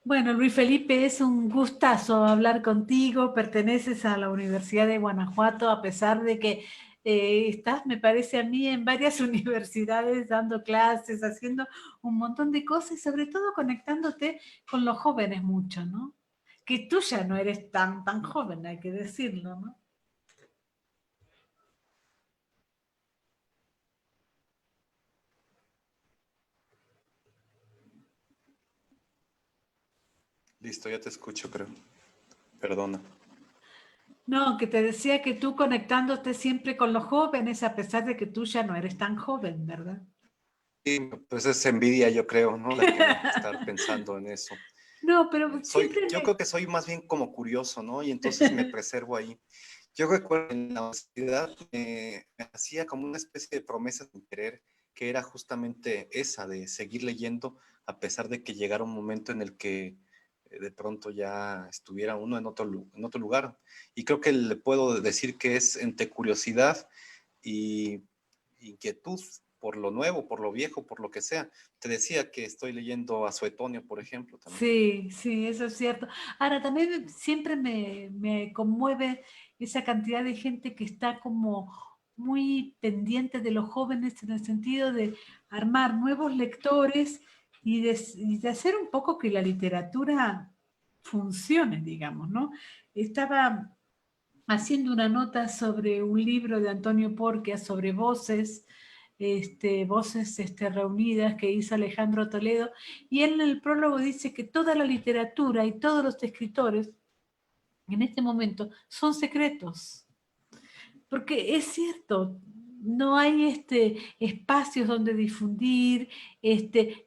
Bueno, Luis Felipe, es un gustazo hablar contigo. Perteneces a la Universidad de Guanajuato, a pesar de que estás, me parece a mí, en varias universidades dando clases, haciendo un montón de cosas y sobre todo conectándote con los jóvenes mucho, ¿no? Que tú ya no eres tan joven, hay que decirlo, ¿no? Listo, ya te escucho, creo. Perdona. No, que te decía que tú conectándote siempre con los jóvenes, a pesar de que tú ya no eres tan joven, ¿verdad? Sí, pues es envidia, yo creo, ¿no? La que me hace estar pensando en eso. No, pero Yo creo que soy más bien como curioso, ¿no? Y entonces me preservo ahí. Yo recuerdo en la universidad me hacía como una especie de promesa sin querer, que era justamente esa, de seguir leyendo, a pesar de que llegara un momento en el que de pronto ya estuviera uno en otro lugar. Y creo que le puedo decir que es entre curiosidad y inquietud por lo nuevo, por lo viejo, por lo que sea. Te decía que estoy leyendo a Suetonio, por ejemplo, también. Sí, sí, eso es cierto. Ahora, también siempre me conmueve esa cantidad de gente que está como muy pendiente de los jóvenes en el sentido de armar nuevos lectores y de hacer un poco que la literatura funcione, digamos, ¿no? Estaba haciendo una nota sobre un libro de Antonio Porquia sobre voces, voces reunidas que hizo Alejandro Toledo, y él en el prólogo dice que toda la literatura y todos los escritores en este momento son secretos, porque es cierto, no hay espacios donde difundir,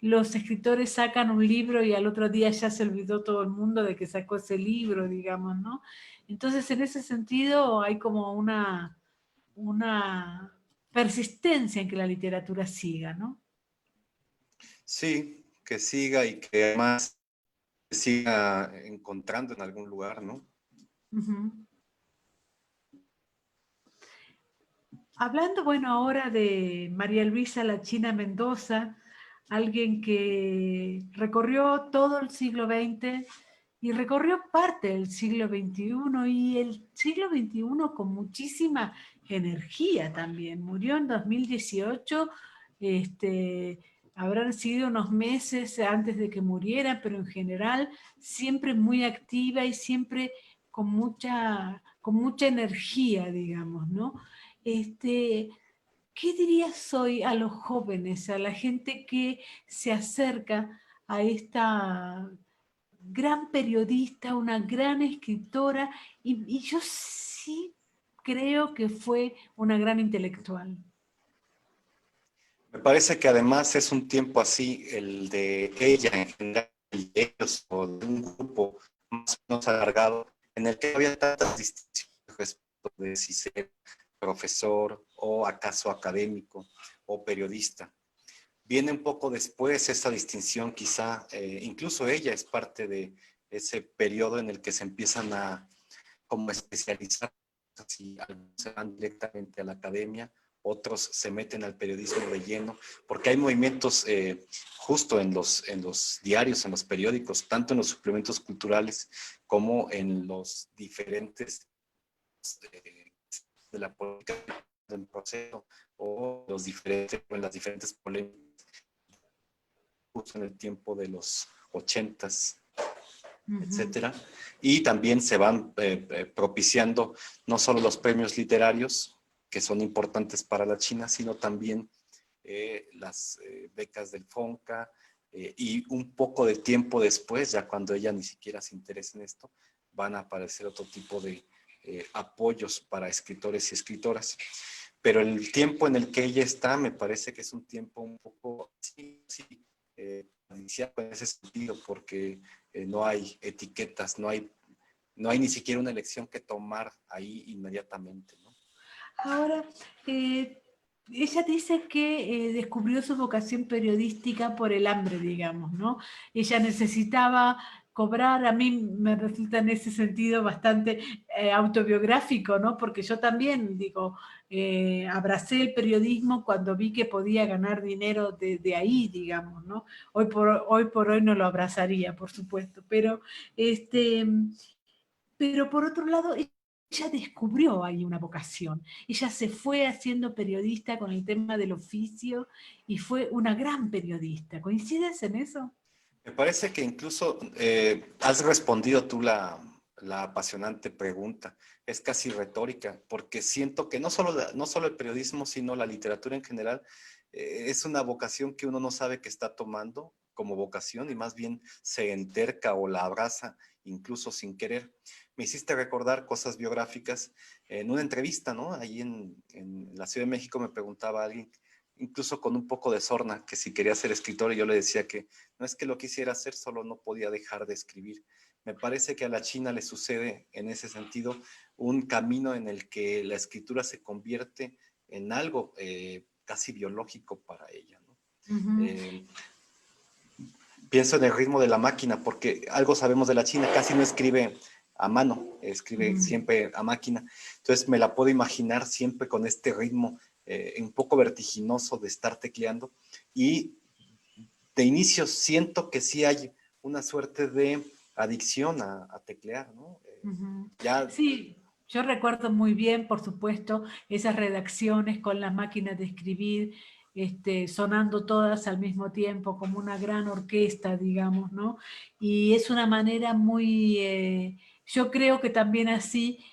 los escritores sacan un libro y al otro día ya se olvidó todo el mundo de que sacó ese libro, digamos, ¿no? Entonces, en ese sentido, hay como una persistencia en que la literatura siga, ¿no? Sí, que siga y que además se siga encontrando en algún lugar, ¿no? Ujú. Hablando, bueno, ahora de María Luisa La China Mendoza, alguien que recorrió todo el siglo XX y recorrió parte del siglo XXI y el siglo XXI con muchísima energía también. Murió en 2018, este, habrán sido unos meses antes de que muriera, pero en general siempre muy activa y siempre con mucha energía, digamos, ¿no? Este, ¿Qué dirías hoy a los jóvenes, a la gente que se acerca a esta gran periodista, una gran escritora, y yo sí creo que fue una gran intelectual? Me parece que además es un tiempo así, el de ella en general, el de ellos o de un grupo más o menos alargado, en el que había tantas distinciones respecto de si ser profesor o acaso académico o periodista. Viene un poco después esa distinción, quizá, incluso ella es parte de ese periodo en el que se empiezan a como especializar, si algunos se van directamente a la academia, otros se meten al periodismo de lleno, porque hay movimientos justo en los diarios, en los periódicos, tanto en los suplementos culturales como en los diferentes eh, de la política del proceso o los diferentes, en las diferentes polémicas justo en el tiempo de los ochentas, Ujú. etcétera. Y también se van propiciando no solo los premios literarios, que son importantes para la China, sino también las becas del FONCA, y un poco de tiempo después, ya cuando ella ni siquiera se interesa en esto, van a aparecer otro tipo de apoyos para escritores y escritoras. Pero el tiempo en el que ella está me parece que es un tiempo un poco iniciado en ese sentido, porque no hay etiquetas, no hay ni siquiera una elección que tomar ahí inmediatamente, ¿no? Ahora, ella dice que descubrió su vocación periodística por el hambre, digamos, ¿no? Ella necesitaba cobrar, a mí me resulta en ese sentido bastante autobiográfico, ¿no? Porque yo también, digo, abracé el periodismo cuando vi que podía ganar dinero de ahí, digamos, ¿no? Hoy por hoy no lo abrazaría, por supuesto, este, pero por otro lado, ella descubrió ahí una vocación. Ella se fue haciendo periodista con el tema del oficio y fue una gran periodista. ¿Coincides en eso? Me parece que incluso has respondido tú la apasionante pregunta. Es casi retórica, porque siento que no solo el periodismo, sino la literatura en general, es una vocación que uno no sabe que está tomando como vocación y más bien se enterca o la abraza incluso sin querer. Me hiciste recordar cosas biográficas en una entrevista, ¿no? Ahí en la Ciudad de México me preguntaba alguien, incluso con un poco de sorna, que si quería ser escritor, y yo le decía que no es que lo quisiera hacer, solo no podía dejar de escribir. Me parece que a la China le sucede en ese sentido un camino en el que la escritura se convierte en algo casi biológico para ella, ¿no? Uh -huh. Pienso en el ritmo de la máquina, porque algo sabemos de la China, casi no escribe a mano, escribe siempre a máquina. Entonces me la puedo imaginar siempre con este ritmo un poco vertiginoso de estar tecleando. Y de inicio siento que sí hay una suerte de adicción a teclear, ¿no? Ya... Sí, yo recuerdo muy bien, por supuesto, esas redacciones con las máquinas de escribir, sonando todas al mismo tiempo, como una gran orquesta, digamos, ¿no? Y es una manera muy, yo creo que también así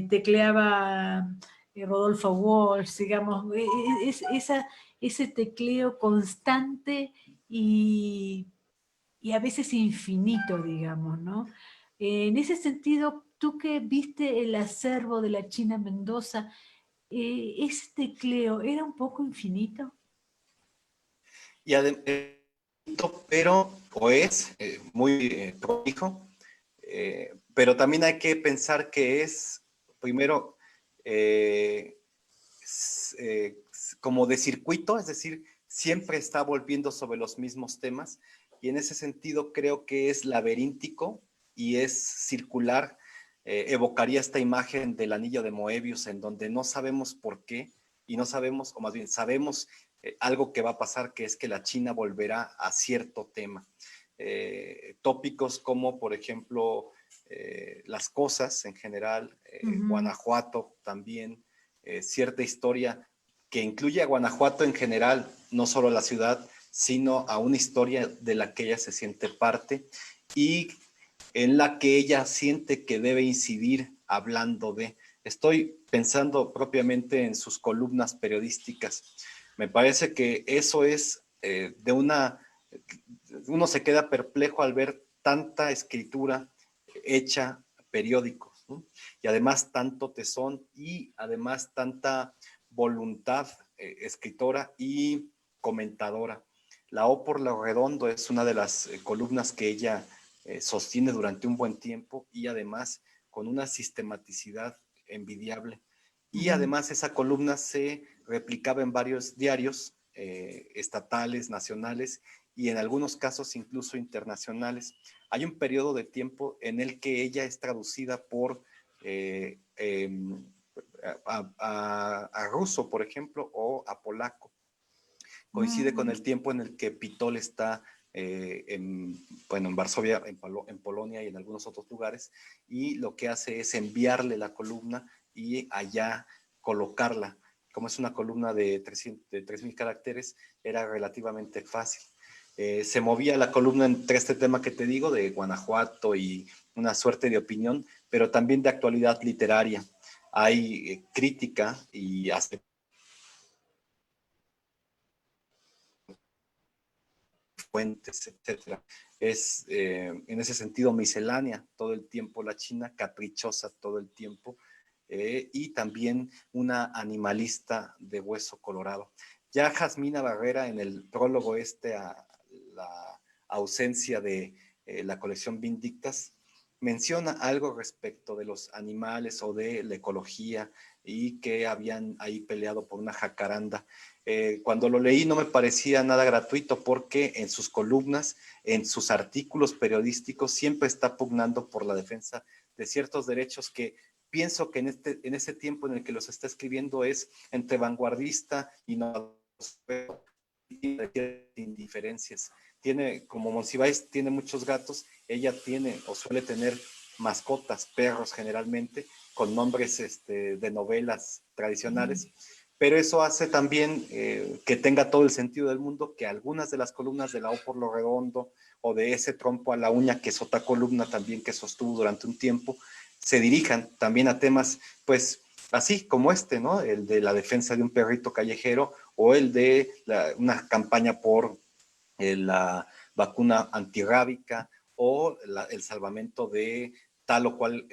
tecleaba Rodolfo Walsh, digamos, ese tecleo constante y y a veces infinito, digamos, ¿no? En ese sentido, tú que viste el acervo de la China Mendoza, ¿ese tecleo era un poco infinito? Y pero, o es muy prolijo, pero también hay que pensar que es, primero, como de circuito, es decir, siempre está volviendo sobre los mismos temas, y en ese sentido creo que es laberíntico y es circular. Evocaría esta imagen del anillo de Moebius, en donde no sabemos por qué, y no sabemos, o más bien sabemos algo que va a pasar, que es que la China volverá a cierto tema. Tópicos como, por ejemplo, las cosas en general, Guanajuato también, cierta historia que incluye a Guanajuato en general, no solo a la ciudad, sino a una historia de la que ella se siente parte y en la que ella siente que debe incidir hablando de. Estoy pensando propiamente en sus columnas periodísticas. Me parece que eso es de una... Uno se queda perplejo al ver tanta escritura hecha periódicos, ¿no? Y además tanto tesón y además tanta voluntad escritora y comentadora. La O por lo redondo es una de las columnas que ella sostiene durante un buen tiempo y además con una sistematicidad envidiable. Y además esa columna se replicaba en varios diarios estatales, nacionales y en algunos casos incluso internacionales. Hay un periodo de tiempo en el que ella es traducida por a ruso, por ejemplo, o a polaco. Coincide con el tiempo en el que Pitol está bueno, en Varsovia, en Polonia y en algunos otros lugares, y lo que hace es enviarle la columna y allá colocarla. Como es una columna de 3.000 caracteres, era relativamente fácil. Se movía la columna entre este tema que te digo, de Guanajuato y una suerte de opinión, pero también de actualidad literaria. Hay crítica y hace fuentes, etcétera. Es en ese sentido miscelánea todo el tiempo la China, caprichosa todo el tiempo, y también una animalista de hueso colorado. Ya Jasmina Barrera en el prólogo a la ausencia de la colección Vindictas, menciona algo respecto de los animales o de la ecología y que habían ahí peleado por una jacaranda. Cuando lo leí no me parecía nada gratuito porque en sus columnas, en sus artículos periodísticos, siempre está pugnando por la defensa de ciertos derechos que pienso que en ese tiempo en el que los está escribiendo es entre vanguardista y no indiferencias. Tiene, como Monsiváis tiene muchos gatos, ella tiene o suele tener mascotas, perros generalmente, con nombres de novelas tradicionales, pero eso hace también que tenga todo el sentido del mundo que algunas de las columnas de la O por lo Redondo o de ese trompo a la uña, que es otra columna también que sostuvo durante un tiempo, se dirijan también a temas, pues, así como ¿no? El de la defensa de un perrito callejero o el de una campaña por la vacuna antirrábica o el salvamento de tal o cual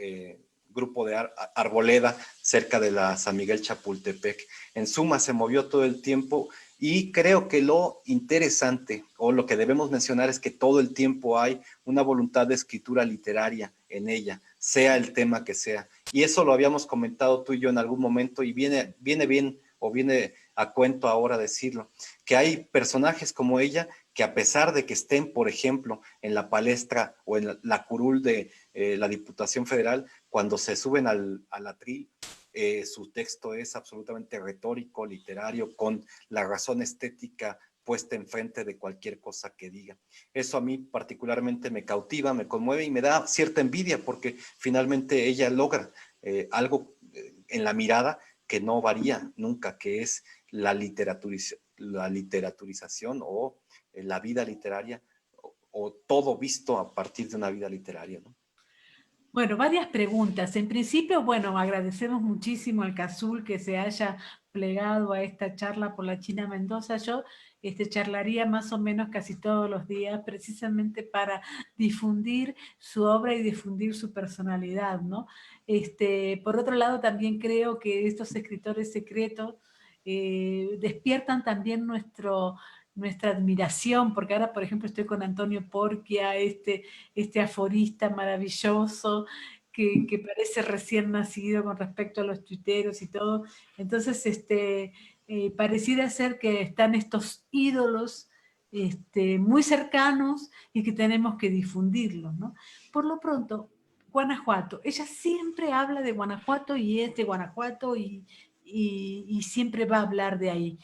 grupo de arboleda cerca de la San Miguel Chapultepec. En suma, se movió todo el tiempo y creo que lo interesante o lo que debemos mencionar es que todo el tiempo hay una voluntad de escritura literaria en ella, sea el tema que sea. Y eso lo habíamos comentado tú y yo en algún momento y viene bien o viene a cuento ahora decirlo, que hay personajes como ella que a pesar de que estén, por ejemplo, en la palestra o en la curul de la Diputación Federal, cuando se suben al atril, su texto es absolutamente retórico, literario, con la razón estética puesta enfrente de cualquier cosa que diga. Eso a mí particularmente me cautiva, me conmueve y me da cierta envidia porque finalmente ella logra algo en la mirada que no varía nunca, que es la literaturización o la vida literaria o todo visto a partir de una vida literaria, ¿no? Bueno, varias preguntas. En principio, bueno, agradecemos muchísimo al CASUL que se haya plegado a esta charla por la China Mendoza. Yo charlaría más o menos casi todos los días precisamente para difundir su obra y difundir su personalidad, ¿no? Por otro lado, también creo que estos escritores secretos despiertan también nuestra admiración, porque ahora, por ejemplo, estoy con Antonio Porquia, este aforista maravilloso que parece recién nacido con respecto a los tuiteros y todo. Entonces, pareciera ser que están estos ídolos muy cercanos y que tenemos que difundirlos, ¿no? Por lo pronto, Guanajuato. Ella siempre habla de Guanajuato y es de Guanajuato y siempre va a hablar de ahí.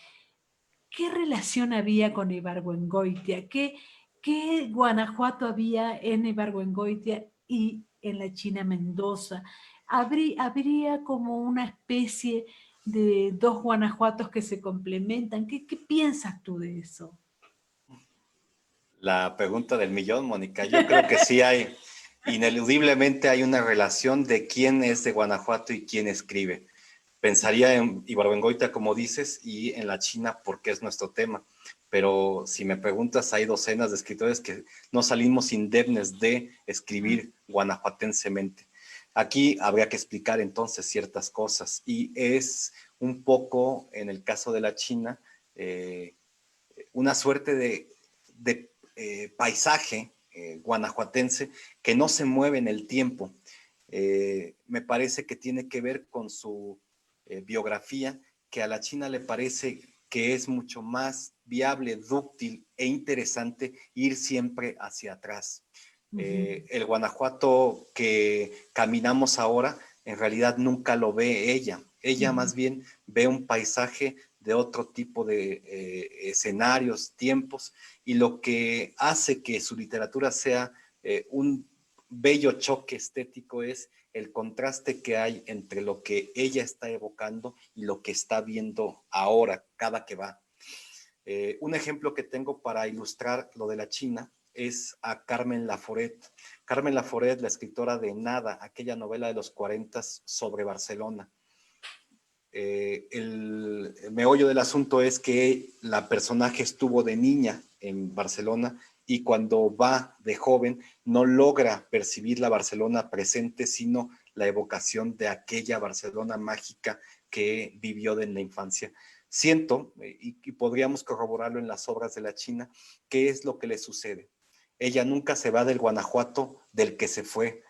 ¿Qué relación había con Ibargüengoitia? ¿Qué Guanajuato había en Ibargüengoitia y en la China Mendoza? ¿Habría como una especie de dos Guanajuatos que se complementan? ¿Qué piensas tú de eso? La pregunta del millón, Mónica. Yo creo que sí hay, ineludiblemente hay una relación de quién es de Guanajuato y quién escribe. Pensaría en Ibargüengoitia, como dices, y en la China, porque es nuestro tema. Pero si me preguntas, hay docenas de escritores que no salimos indemnes de escribir guanajuatensemente. Aquí habría que explicar entonces ciertas cosas. Y es un poco, en el caso de la China, una suerte de paisaje guanajuatense que no se mueve en el tiempo. Me parece que tiene que ver con su biografía, que a la China le parece que es mucho más viable, dúctil e interesante ir siempre hacia atrás. El Guanajuato que caminamos ahora, en realidad nunca lo ve ella. Ella más bien ve un paisaje de otro tipo de escenarios, tiempos, y lo que hace que su literatura sea un bello choque estético es el contraste que hay entre lo que ella está evocando y lo que está viendo ahora, cada que va. Un ejemplo que tengo para ilustrar lo de la China es a Carmen Laforet. Carmen Laforet, la escritora de Nada, aquella novela de los 40 sobre Barcelona. El meollo del asunto es que la personaje estuvo de niña en Barcelona y cuando va de joven no logra percibir la Barcelona presente, sino la evocación de aquella Barcelona mágica que vivió en la infancia. Siento, y podríamos corroborarlo en las obras de la China, qué es lo que le sucede. Ella nunca se va del Guanajuato del que se fue,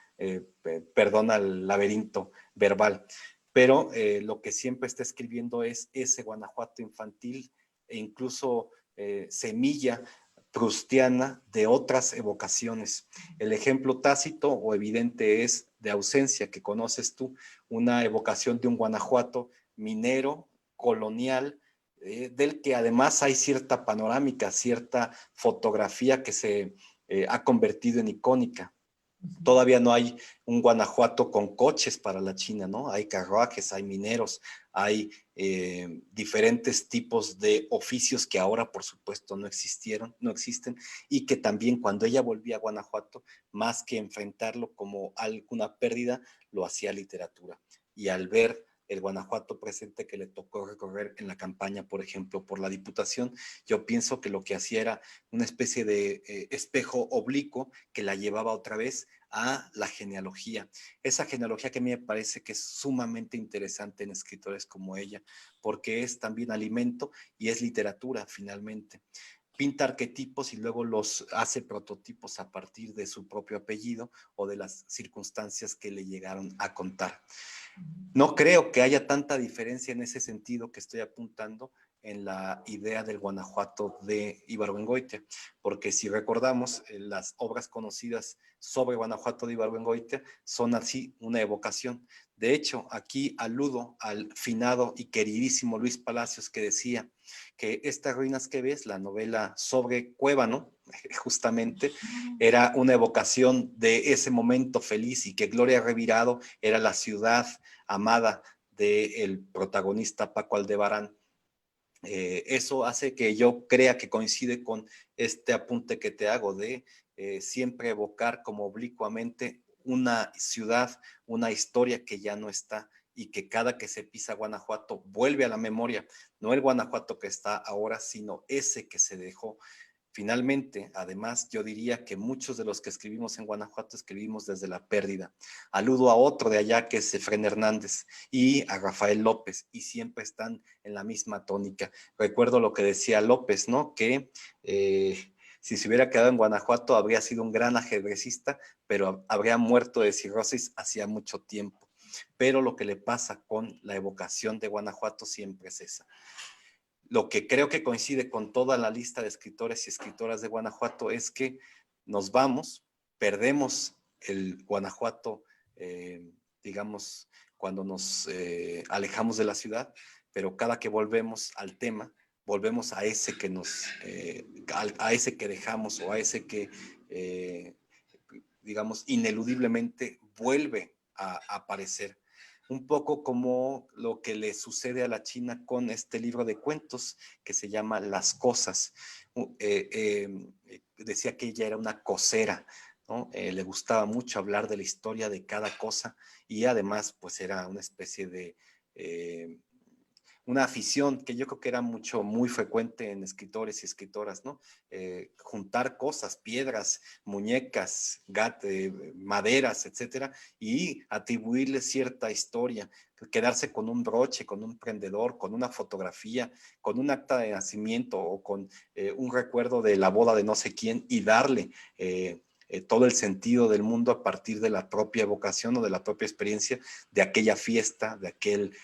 perdona el laberinto verbal, pero lo que siempre está escribiendo es ese Guanajuato infantil e incluso semilla prustiana de otras evocaciones. El ejemplo tácito o evidente es de ausencia, que conoces tú, una evocación de un Guanajuato minero, colonial, del que además hay cierta panorámica, cierta fotografía que se ha convertido en icónica. Todavía no hay un Guanajuato con coches para la China, ¿no? Hay carruajes, hay mineros, hay diferentes tipos de oficios que ahora, por supuesto, no existieron, no existen, y que también cuando ella volvía a Guanajuato, más que enfrentarlo como alguna pérdida, lo hacía literatura. Y al ver el Guanajuato presente que le tocó recorrer en la campaña, por ejemplo, por la Diputación, yo pienso que lo que hacía era una especie de espejo oblicuo que la llevaba otra vez a la genealogía. Esa genealogía que a mí me parece que es sumamente interesante en escritores como ella, porque es también alimento y es literatura finalmente. Pinta arquetipos y luego los hace prototipos a partir de su propio apellido o de las circunstancias que le llegaron a contar. No creo que haya tanta diferencia en ese sentido que estoy apuntando en la idea del Guanajuato de Ibargüengoitia, porque si recordamos, las obras conocidas sobre Guanajuato de Ibargüengoitia son así una evocación. De hecho, aquí aludo al finado y queridísimo Luis Palacios, que decía que estas ruinas que ves, la novela sobre Cuébano, justamente, era una evocación de ese momento feliz, y que Gloria Revirado era la ciudad amada del protagonista Paco Aldebarán. Eso hace que yo crea que coincide con este apunte que te hago de siempre evocar como oblicuamente una ciudad, una historia que ya no está, y que cada que se pisa Guanajuato vuelve a la memoria, no el Guanajuato que está ahora, sino ese que se dejó. Finalmente, además, yo diría que muchos de los que escribimos en Guanajuato escribimos desde la pérdida. Aludo a otro de allá, que es Efrén Hernández, y a Rafael López, y siempre están en la misma tónica. Recuerdo lo que decía López, ¿no? Que si se hubiera quedado en Guanajuato habría sido un gran ajedrecista, pero habría muerto de cirrosis hacía mucho tiempo. Pero lo que le pasa con la evocación de Guanajuato siempre es esa. Lo que creo que coincide con toda la lista de escritores y escritoras de Guanajuato es que nos vamos, perdemos el Guanajuato, digamos, cuando nos alejamos de la ciudad, pero cada que volvemos al tema, volvemos a ese que a ese que dejamos, o a ese que, digamos, ineludiblemente vuelve a aparecer. Un poco como lo que le sucede a la China con este libro de cuentos que se llama Las Cosas. Decía que ella era una cosera, ¿no? Le gustaba mucho hablar de la historia de cada cosa, y además pues era una especie de una afición que yo creo que era muy frecuente en escritores y escritoras, ¿no? Juntar cosas, piedras, muñecas, maderas, etcétera, y atribuirle cierta historia, quedarse con un broche, con un prendedor, con una fotografía, con un acta de nacimiento, o con un recuerdo de la boda de no sé quién, y darle todo el sentido del mundo a partir de la propia evocación o de la propia experiencia de aquella fiesta, de aquel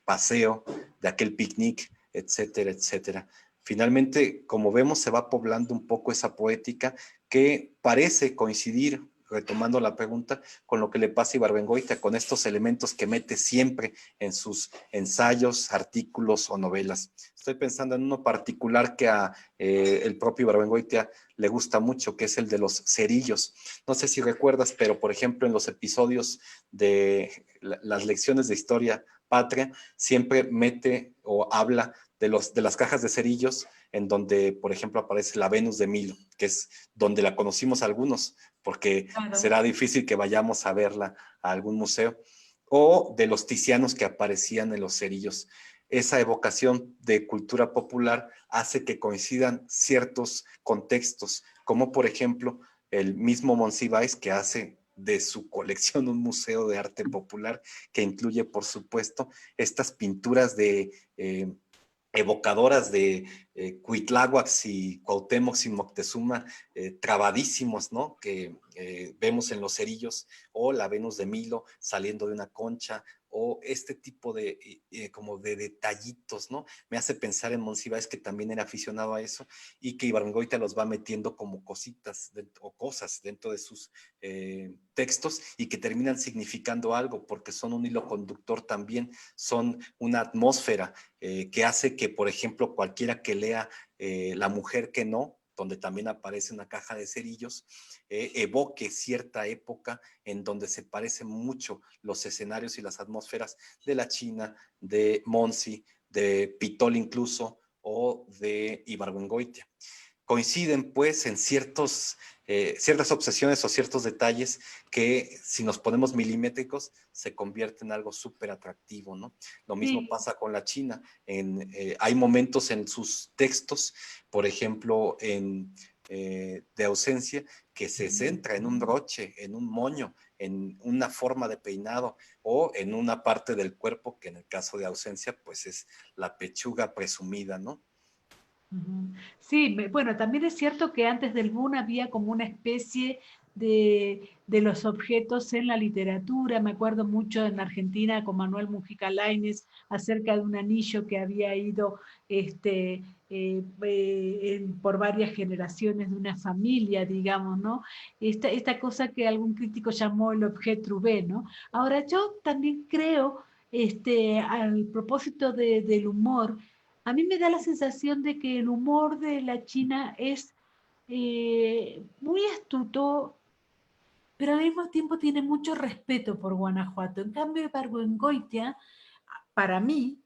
paseo, de aquel picnic, etcétera, etcétera. Finalmente, como vemos, se va poblando un poco esa poética que parece coincidir, retomando la pregunta, con lo que le pasa a Ibargüengoitia, con estos elementos que mete siempre en sus ensayos, artículos o novelas. Estoy pensando en uno particular que a el propio Ibargüengoitia le gusta mucho, que es el de los cerillos. No sé si recuerdas, pero por ejemplo en los episodios de las lecciones de historia patria, siempre mete o habla de las cajas de cerillos, en donde, por ejemplo, aparece la Venus de Milo, que es donde la conocimos algunos, porque Claro. será difícil que vayamos a verla a algún museo, o de los tizianos que aparecían en los cerillos. Esa evocación de cultura popular hace que coincidan ciertos contextos, como por ejemplo el mismo Monsiváis, que hace de su colección un museo de arte popular, que incluye, por supuesto, estas pinturas de evocadoras de Cuitláhuac y Cuauhtémoc y Moctezuma, trabadísimos, ¿no? Que vemos en los cerillos, o la Venus de Milo saliendo de una concha, o este tipo de como de detallitos, ¿no? Me hace pensar en Monsiváis, que también era aficionado a eso, y que Ibargüengoitia los va metiendo como cositas o cosas dentro de sus textos, y que terminan significando algo, porque son un hilo conductor también, son una atmósfera que hace que, por ejemplo, cualquiera que lea La mujer que no, donde también aparece una caja de cerillos, evoque cierta época en donde se parecen mucho los escenarios y las atmósferas de la China, de Monsi, de Pitol incluso, o de Ibargüengoitia. Coinciden pues en ciertas obsesiones o ciertos detalles que, si nos ponemos milimétricos, se convierte en algo súper atractivo, ¿no? Lo mismo Sí, pasa con la China. Hay momentos en sus textos, por ejemplo, de ausencia, que se centra en un broche, en un moño, en una forma de peinado, o en una parte del cuerpo que, en el caso de ausencia, pues es la pechuga presumida, ¿no? ujú. Sí, bueno, también es cierto que antes del boom había como una especie de los objetos en la literatura. Me acuerdo mucho en Argentina con Manuel Mujica Lainez acerca de un anillo que había ido por varias generaciones de una familia, digamos, ¿no? Esta cosa que algún crítico llamó el objet trouvé, ¿no? Ahora, yo también creo, al propósito del humor, a mí me da la sensación de que el humor de la China es muy astuto, pero al mismo tiempo tiene mucho respeto por Guanajuato. En cambio, Ibargüengoitia, para mí,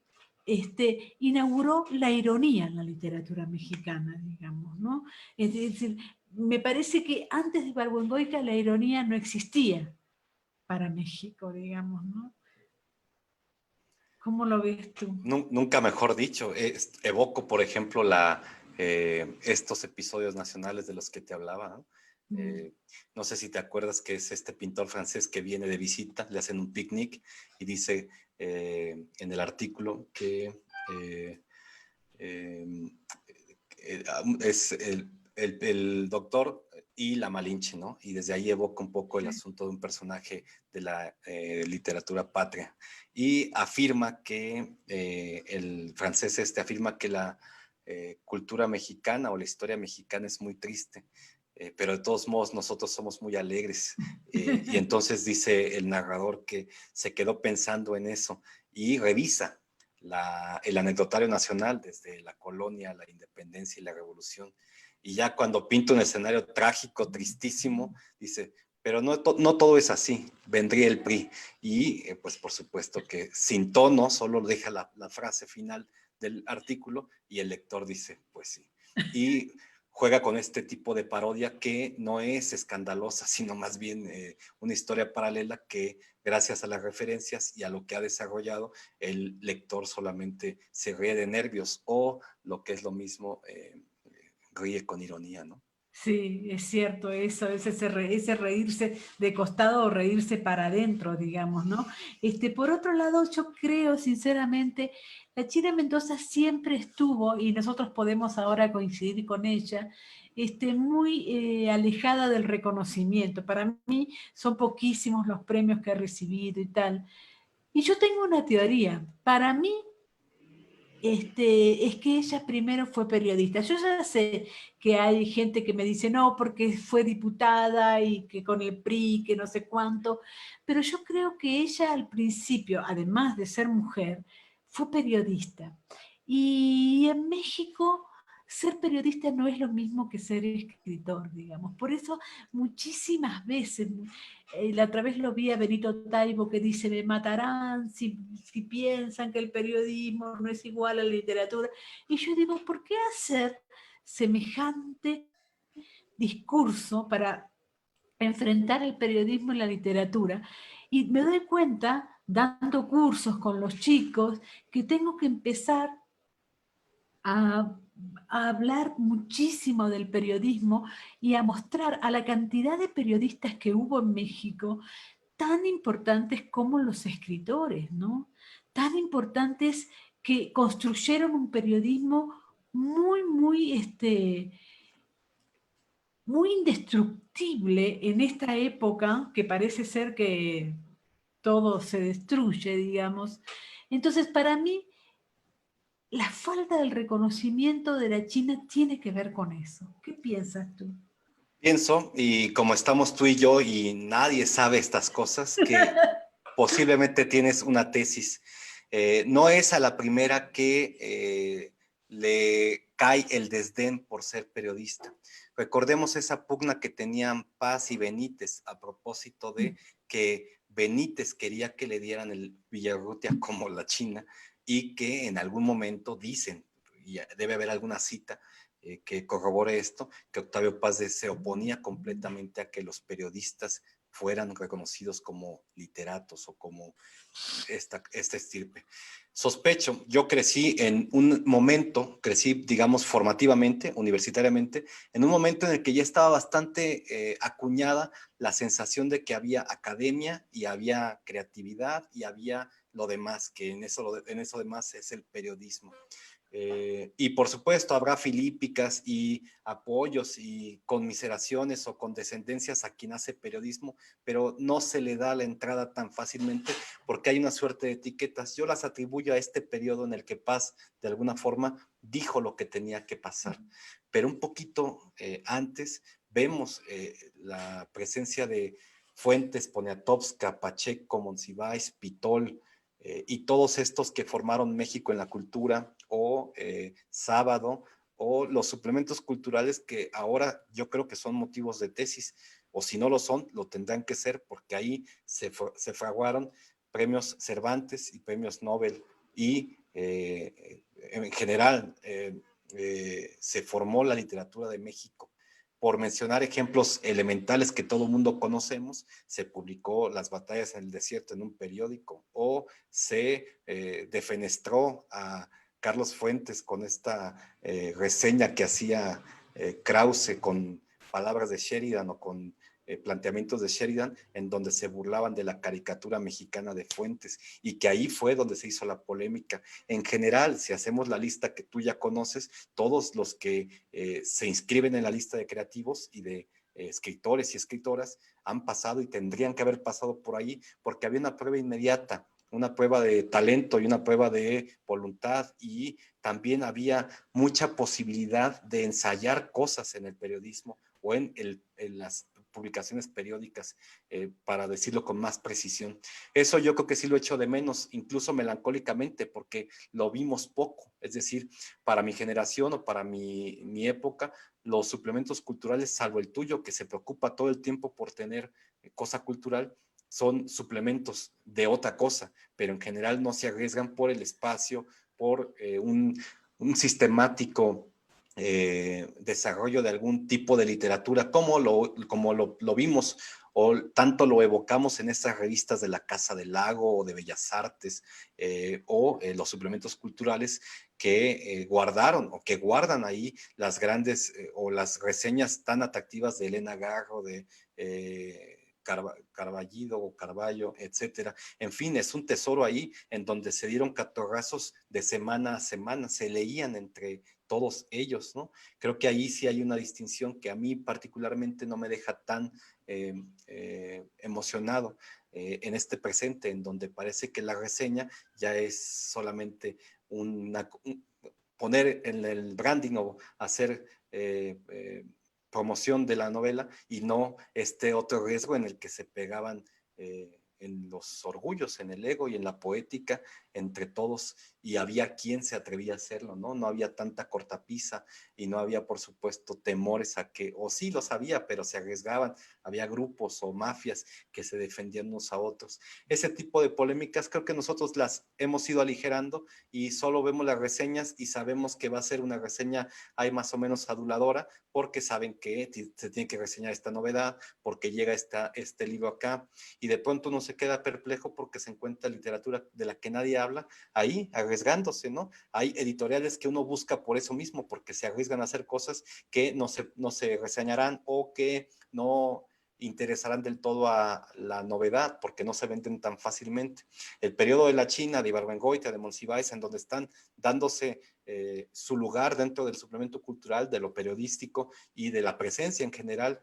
inauguró la ironía en la literatura mexicana, digamos, ¿no? Es decir, me parece que antes de Ibargüengoitia la ironía no existía para México, digamos, ¿no? ¿Cómo lo ves tú? Nunca mejor dicho. Evoco, por ejemplo, estos episodios nacionales de los que te hablaba, ¿no? Mm. No sé si te acuerdas que es este pintor francés que viene de visita, le hacen un picnic y dice en el artículo que eh, es el doctor y la Malinche, ¿no? Y desde ahí evoca un poco el asunto de un personaje de la literatura patria. Y afirma que, el francés afirma que la cultura mexicana o la historia mexicana es muy triste, pero de todos modos nosotros somos muy alegres. Y entonces dice el narrador que se quedó pensando en eso y revisa el anecdotario nacional desde la colonia, la independencia y la revolución. Y ya cuando pinta un escenario trágico, tristísimo, dice, pero no todo es así, vendría el PRI. Y pues por supuesto que sin tono, solo deja la frase final del artículo y el lector dice, pues sí. Y juega con este tipo de parodia que no es escandalosa, sino más bien una historia paralela que, gracias a las referencias y a lo que ha desarrollado, el lector solamente se ríe de nervios, o lo que es lo mismo, ríe con ironía, ¿no? Sí, es cierto, eso es ese reírse de costado o reírse para adentro, digamos, ¿no? Por otro lado, yo creo sinceramente, la China Mendoza siempre estuvo, y nosotros podemos ahora coincidir con ella, muy alejada del reconocimiento. Para mí son poquísimos los premios que ha recibido y tal. Y yo tengo una teoría. Para mí, es que ella primero fue periodista. Yo ya sé que hay gente que me dice, no, porque fue diputada y que con el PRI, que no sé cuánto, pero yo creo que ella al principio, además de ser mujer, fue periodista. Y en México ser periodista no es lo mismo que ser escritor, digamos. Por eso muchísimas veces, la otra vez lo vi a Benito Taibo que dice, me matarán si piensan que el periodismo no es igual a la literatura. Y yo digo, ¿por qué hacer semejante discurso para enfrentar el periodismo y la literatura? Y me doy cuenta, dando cursos con los chicos, que tengo que empezar a, a hablar muchísimo del periodismo y a mostrar a la cantidad de periodistas que hubo en México, tan importantes como los escritores, ¿no? Tan importantes que construyeron un periodismo muy, muy, muy indestructible en esta época que parece ser que todo se destruye, digamos. Entonces, para mí, la falta del reconocimiento de la China tiene que ver con eso. ¿Qué piensas tú? Pienso, y como estamos tú y yo y nadie sabe estas cosas, que posiblemente tienes una tesis. No es a la primera que le cae el desdén por ser periodista. Recordemos esa pugna que tenían Paz y Benítez a propósito de que Benítez quería que le dieran el Villarrutia como la China y que en algún momento dicen, y debe haber alguna cita, que corrobore esto, que Octavio Paz se oponía completamente a que los periodistas fueran reconocidos como literatos o como esta estirpe. Sospecho, yo crecí en un momento, crecí, digamos, formativamente, universitariamente, en un momento en el que ya estaba bastante acuñada la sensación de que había academia y había creatividad y había lo demás, que en eso demás es el periodismo. Y por supuesto habrá filípicas y apoyos y conmiseraciones o condescendencias a quien hace periodismo, pero no se le da la entrada tan fácilmente porque hay una suerte de etiquetas. Yo las atribuyo a este periodo en el que Paz de alguna forma dijo lo que tenía que pasar, pero un poquito antes vemos la presencia de Fuentes, Poniatowska, Pacheco, Monsiváis, Pitol, y todos estos que formaron México en la cultura o Sábado o los suplementos culturales que ahora yo creo que son motivos de tesis o si no lo son, lo tendrán que ser porque ahí se fraguaron premios Cervantes y premios Nobel y en general se formó la literatura de México. Por mencionar ejemplos elementales que todo mundo conocemos, se publicó Las batallas en el desierto en un periódico o se defenestró a Carlos Fuentes con esta reseña que hacía Krause con palabras de Sheridan o con planteamientos de Sheridan en donde se burlaban de la caricatura mexicana de Fuentes y que ahí fue donde se hizo la polémica. En general, si hacemos la lista que tú ya conoces, todos los que se inscriben en la lista de creativos y de escritores y escritoras han pasado y tendrían que haber pasado por ahí porque había una prueba inmediata, una prueba de talento y una prueba de voluntad y también había mucha posibilidad de ensayar cosas en el periodismo o en las publicaciones periódicas, para decirlo con más precisión. Eso yo creo que sí lo echo de menos, incluso melancólicamente, porque lo vimos poco. Es decir, para mi generación o para mi época, los suplementos culturales, salvo el tuyo, que se preocupa todo el tiempo por tener cosa cultural, son suplementos de otra cosa, pero en general no se arriesgan por el espacio, por un sistemático desarrollo de algún tipo de literatura, como lo vimos o tanto lo evocamos en estas revistas de la Casa del Lago o de Bellas Artes o los suplementos culturales que guardaron o que guardan ahí las grandes o las reseñas tan atractivas de Elena Garro, de Carballido o Carballo, etcétera. En fin, es un tesoro ahí en donde se dieron catorrazos de semana a semana, se leían entre todos ellos, ¿no? Creo que ahí sí hay una distinción que a mí particularmente no me deja tan emocionado en este presente, en donde parece que la reseña ya es solamente poner en el branding o hacer promoción de la novela y no este otro riesgo en el que se pegaban en los orgullos, en el ego y en la poética entre todos y había quien se atrevía a hacerlo, ¿no? No había tanta cortapisa y no había, por supuesto, temores a que, o sí los había, pero se arriesgaban, había grupos o mafias que se defendían unos a otros. Ese tipo de polémicas creo que nosotros las hemos ido aligerando y solo vemos las reseñas y sabemos que va a ser una reseña ahí más o menos aduladora porque saben que se tiene que reseñar esta novedad, porque llega este libro acá y de pronto uno se queda perplejo porque se encuentra literatura de la que nadie habla ahí arriesgándose, ¿no? Hay editoriales que uno busca por eso mismo, porque se arriesgan a hacer cosas que no se reseñarán o que no interesarán del todo a la novedad, porque no se venden tan fácilmente. El periodo de la China, de Ibargüengoitia, de Monsiváis, en donde están dándose su lugar dentro del suplemento cultural, de lo periodístico y de la presencia en general,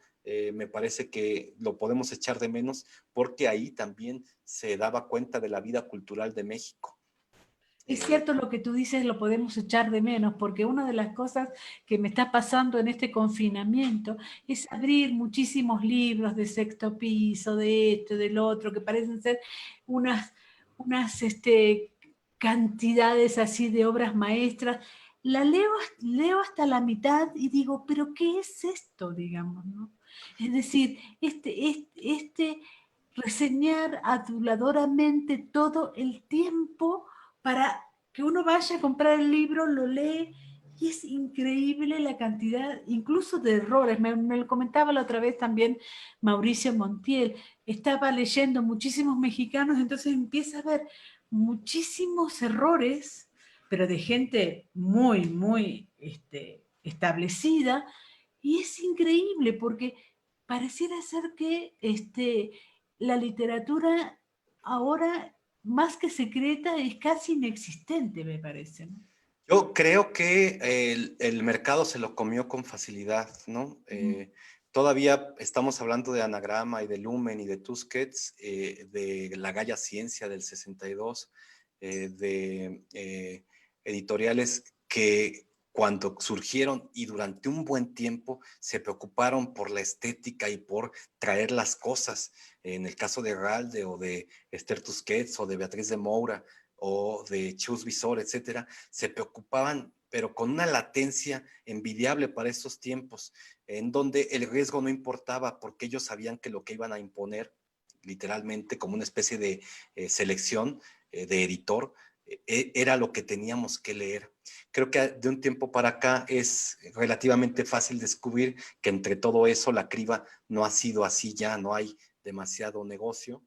me parece que lo podemos echar de menos, porque ahí también se daba cuenta de la vida cultural de México. Es cierto lo que tú dices, lo podemos echar de menos, porque una de las cosas que me está pasando en este confinamiento es abrir muchísimos libros de sexto piso, de esto, del otro, que parecen ser unas cantidades así de obras maestras. La leo hasta la mitad y digo, ¿pero qué es esto? Digamos, ¿no? Es decir, reseñar aduladoramente todo el tiempo para que uno vaya a comprar el libro, lo lee, y es increíble la cantidad, incluso de errores. Me lo comentaba la otra vez también Mauricio Montiel. Estaba leyendo muchísimos mexicanos, entonces empieza a ver muchísimos errores, pero de gente muy, muy establecida, y es increíble porque pareciera ser que la literatura ahora, más que secreta, es casi inexistente, me parece, ¿no? Yo creo que el mercado se lo comió con facilidad, ¿no? Todavía estamos hablando de Anagrama y de Lumen y de Tusquets, de la Gaya Ciencia del 62, de editoriales que cuando surgieron y durante un buen tiempo se preocuparon por la estética y por traer las cosas. En el caso de Ralde o de Esther Tusquets o de Beatriz de Moura o de Chus Visor, etcétera, se preocupaban, pero con una latencia envidiable para estos tiempos, en donde el riesgo no importaba porque ellos sabían que lo que iban a imponer, literalmente como una especie de selección de editor, era lo que teníamos que leer. Creo que de un tiempo para acá es relativamente fácil descubrir que entre todo eso la criba no ha sido así ya, no hay demasiado negocio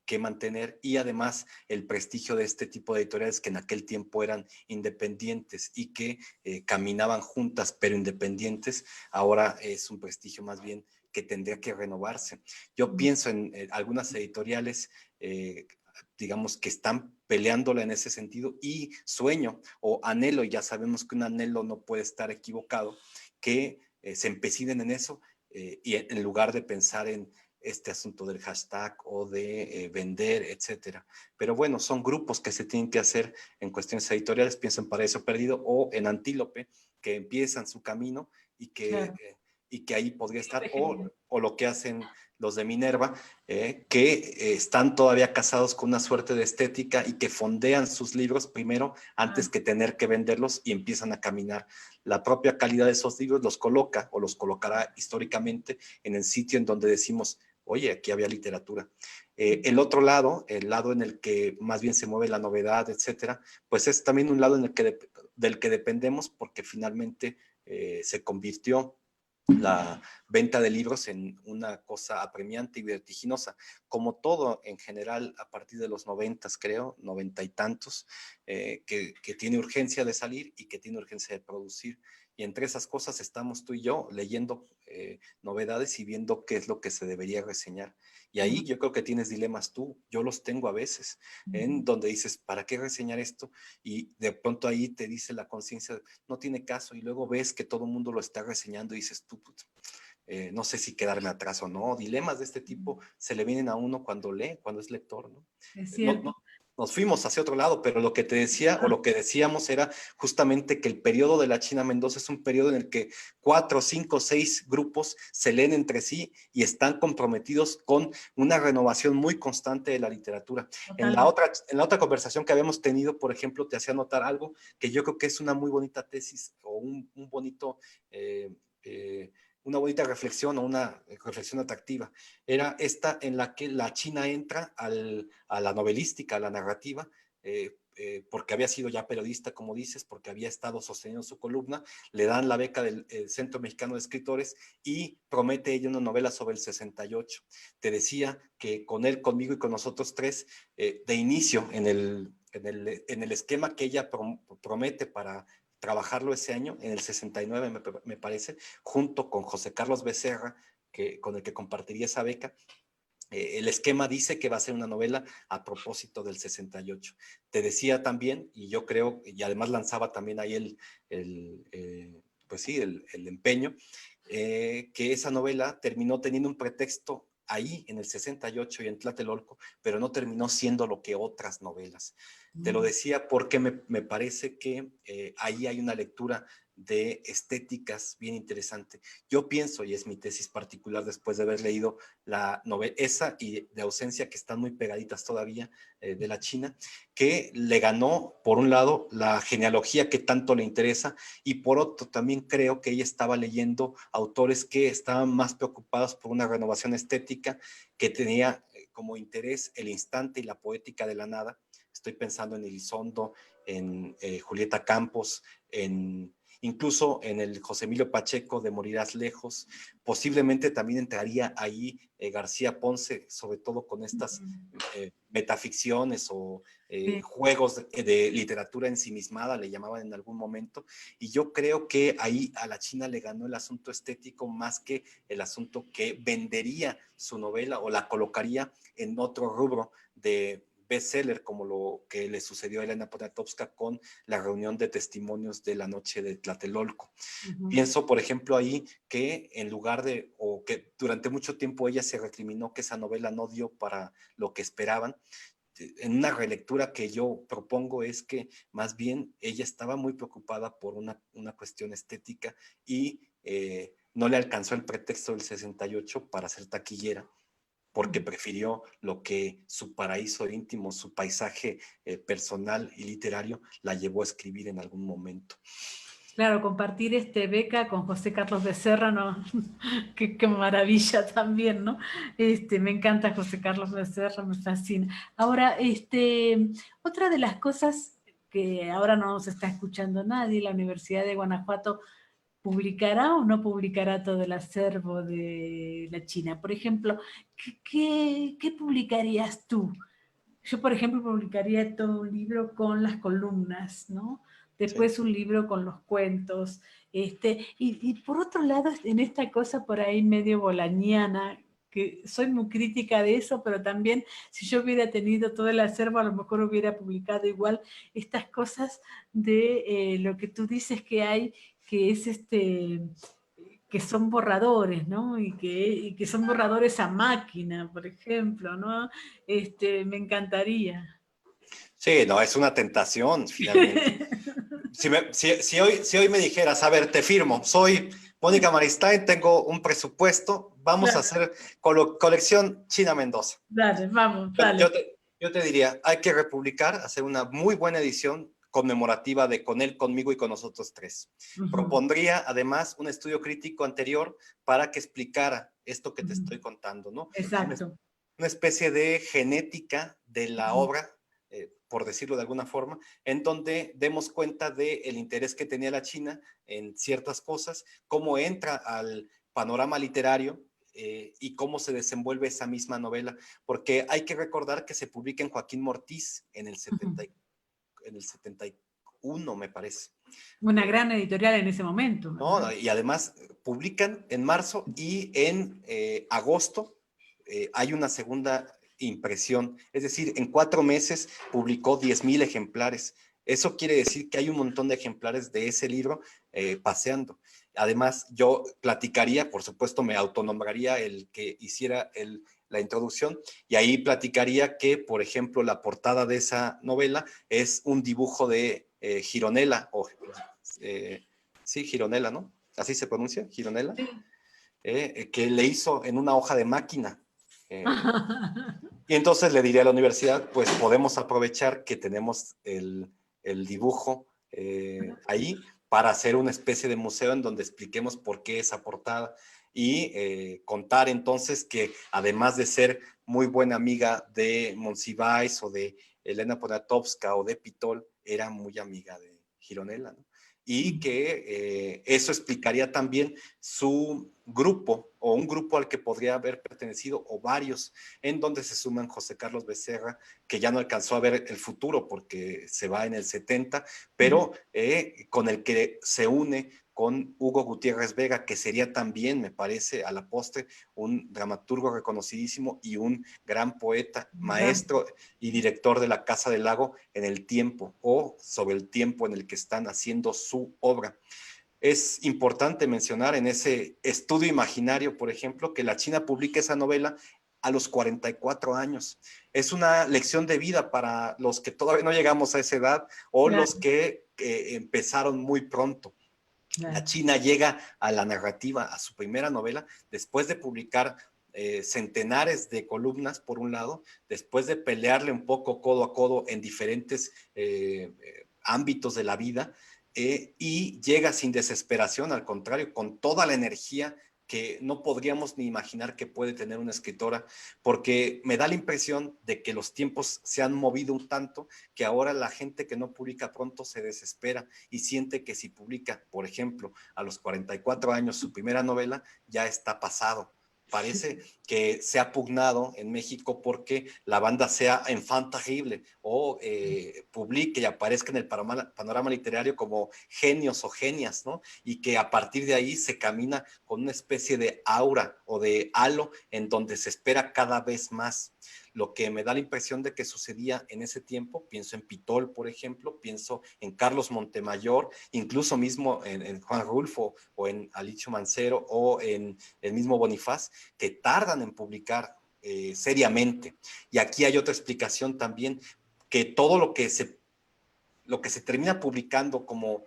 que mantener, y además el prestigio de este tipo de editoriales que en aquel tiempo eran independientes y que caminaban juntas pero independientes, ahora es un prestigio más bien que tendría que renovarse. Yo pienso en algunas editoriales digamos que están peleándola en ese sentido, y sueño o anhelo, y ya sabemos que un anhelo no puede estar equivocado, que se empecinen en eso, y en lugar de pensar en este asunto del hashtag o de vender, etcétera. Pero bueno, son grupos que se tienen que hacer en cuestiones editoriales, pienso en Paraíso Perdido o en Antílope, que empiezan su camino Claro. y que ahí podría estar, o lo que hacen los de Minerva, que están todavía casados con una suerte de estética y que fondean sus libros primero antes que tener que venderlos, y empiezan a caminar. La propia calidad de esos libros los coloca o los colocará históricamente en el sitio en donde decimos, oye, aquí había literatura. El otro lado, el lado en el que más bien se mueve la novedad, etcétera, pues es también un lado en el que del que dependemos, porque finalmente se convirtió la venta de libros en una cosa apremiante y vertiginosa, como todo en general a partir de los 90, creo, 90 y tantos, que tiene urgencia de salir y que tiene urgencia de producir. Y entre esas cosas estamos tú y yo leyendo novedades y viendo qué es lo que se debería reseñar. Y ahí yo creo que tienes dilemas tú, yo los tengo a veces, en donde dices, ¿para qué reseñar esto? Y de pronto ahí te dice la conciencia, no tiene caso, y luego ves que todo el mundo lo está reseñando y dices tú, no sé si quedarme atrás o no. Dilemas de este tipo se le vienen a uno cuando lee, cuando es lector, ¿no? Es No, cierto. no, nos fuimos hacia otro lado, pero lo que te decía o lo que decíamos era justamente que el periodo de la China Mendoza es un periodo en el que 4, 5, 6 grupos se leen entre sí y están comprometidos con una renovación muy constante de la literatura. En la otra conversación que habíamos tenido, por ejemplo, te hacía notar algo que yo creo que es una muy bonita tesis o un bonito... una bonita reflexión o una reflexión atractiva. Era esta en la que la China entra a la novelística, a la narrativa, porque había sido ya periodista, como dices, porque había estado sosteniendo su columna, le dan la beca del Centro Mexicano de Escritores y promete ella una novela sobre el 68. Te decía que con él, conmigo y con nosotros tres, de inicio en el esquema que ella promete para trabajarlo ese año, en el 69 me parece, junto con José Carlos Becerra, con el que compartiría esa beca. El esquema dice que va a ser una novela a propósito del 68. Te decía también, y yo creo, y además lanzaba también ahí pues sí, el empeño, que esa novela terminó teniendo un pretexto ahí en el 68 y en Tlatelolco, pero no terminó siendo lo que otras novelas. Te lo decía porque me parece que ahí hay una lectura de estéticas bien interesante. Yo pienso, y es mi tesis particular después de haber leído la novela esa y de ausencia, que están muy pegaditas todavía, de la China, que le ganó, por un lado, la genealogía que tanto le interesa, y por otro, también creo que ella estaba leyendo autores que estaban más preocupados por una renovación estética, que tenía como interés el instante y la poética de la nada. Estoy pensando en Elizondo, en Julieta Campos, incluso en el José Emilio Pacheco de Morirás Lejos. Posiblemente también entraría ahí García Ponce, sobre todo con estas metaficciones o juegos de literatura ensimismada, le llamaban en algún momento. Y yo creo que ahí a la China le ganó el asunto estético más que el asunto que vendería su novela o la colocaría en otro rubro de bestseller, como lo que le sucedió a Elena Poniatowska con la reunión de testimonios de la noche de Tlatelolco. Pienso, por ejemplo, ahí que en lugar de, o que durante mucho tiempo ella se recriminó que esa novela no dio para lo que esperaban. En una relectura que yo propongo es que más bien ella estaba muy preocupada por una cuestión estética y no le alcanzó el pretexto del 68 para ser taquillera, porque prefirió lo que su paraíso íntimo, su paisaje personal y literario la llevó a escribir en algún momento. Claro, compartir beca con José Carlos Becerra, ¿no? Qué maravilla también, ¿no? Me encanta José Carlos Becerra, me fascina. Ahora, otra de las cosas que ahora no nos está escuchando nadie, la Universidad de Guanajuato publicará o no publicará todo el acervo de la China. Por ejemplo, ¿qué publicarías tú? Yo, por ejemplo, publicaría todo un libro con las columnas, ¿no? Después Sí. un libro con los cuentos. Y por otro lado, en esta cosa por ahí medio bolañiana, que soy muy crítica de eso, pero también si yo hubiera tenido todo el acervo, a lo mejor hubiera publicado igual estas cosas de lo que tú dices que hay, que es que son borradores, ¿no? Y que son borradores a máquina, por ejemplo, ¿no? Me encantaría. Sí, no, es una tentación finalmente. Si hoy me dijeras, a ver, te firmo, soy Mónica Maristain, tengo un presupuesto, vamos a Claro, hacer colección China Mendoza. dale, vamos, Yo, dale. yo te, yo te diría, hay que republicar, hacer una muy buena edición conmemorativa de Con él, conmigo y con nosotros tres. Ujú, Propondría además un estudio crítico anterior para que explicara esto que te ujú. estoy contando, ¿no? Exacto. Una especie de genética de la Ujú, obra, por decirlo de alguna forma, en donde demos cuenta del interés que tenía la China en ciertas cosas, cómo entra al panorama literario y cómo se desenvuelve esa misma novela, porque hay que recordar que se publica en Joaquín Mortiz ujú. en el 71, me parece. Una Eh, gran editorial en ese momento, ¿No? ¿verdad? Y además publican en marzo y en agosto hay una segunda impresión. Es decir, en 4 meses publicó 10,000 ejemplares. Eso quiere decir que hay un montón de ejemplares de ese libro paseando. Además, yo platicaría, por supuesto, me autonombraría el que hiciera la introducción y ahí platicaría que, por ejemplo, la portada de esa novela es un dibujo de Gironella o sí, Gironella, ¿no? Así se pronuncia, Gironella, Sí. que le hizo en una hoja de máquina. Y entonces le diría a la universidad, pues podemos aprovechar que tenemos el dibujo ahí para hacer una especie de museo en donde expliquemos por qué esa portada y contar entonces que además de ser muy buena amiga de Monsiváis o de Elena Poniatowska o de Pitol, era muy amiga de Gironella, ¿no? Y que eso explicaría también su grupo o un grupo al que podría haber pertenecido o varios, en donde se suman José Carlos Becerra, que ya no alcanzó a ver el futuro porque se va en el 70, pero con el que se une con Hugo Gutiérrez Vega, que sería también, me parece, a la postre, un dramaturgo reconocidísimo y un gran poeta, maestro y director de la Casa del Lago en el tiempo o sobre el tiempo en el que están haciendo su obra. Es importante mencionar en ese estudio imaginario, por ejemplo, que la China publica esa novela a los 44 años. Es una lección de vida para los que todavía no llegamos a esa edad o claro, los que empezaron muy pronto. La claro. China llega a la narrativa, a su primera novela, después de publicar centenares de columnas, por un lado, después de pelearle un poco codo a codo en diferentes ámbitos de la vida, y llega sin desesperación, al contrario, con toda la energía que no podríamos ni imaginar que puede tener una escritora, porque me da la impresión de que los tiempos se han movido un tanto, que ahora la gente que no publica pronto se desespera y siente que si publica, por ejemplo, a los 44 años su primera novela, ya está pasado. Parece que se ha pugnado en México porque la banda sea enfant terrible o publique y aparezca en el panorama literario como genios o genias, ¿no? Y que a partir de ahí se camina con una especie de aura o de halo en donde se espera cada vez más. Lo que me da la impresión de que sucedía en ese tiempo, pienso en Pitol, por ejemplo, pienso en Carlos Montemayor, incluso mismo en Juan Rulfo o en Alicio Mancero o en el mismo Bonifaz, que tardan en publicar seriamente. Y aquí hay otra explicación también, que todo lo que se termina publicando como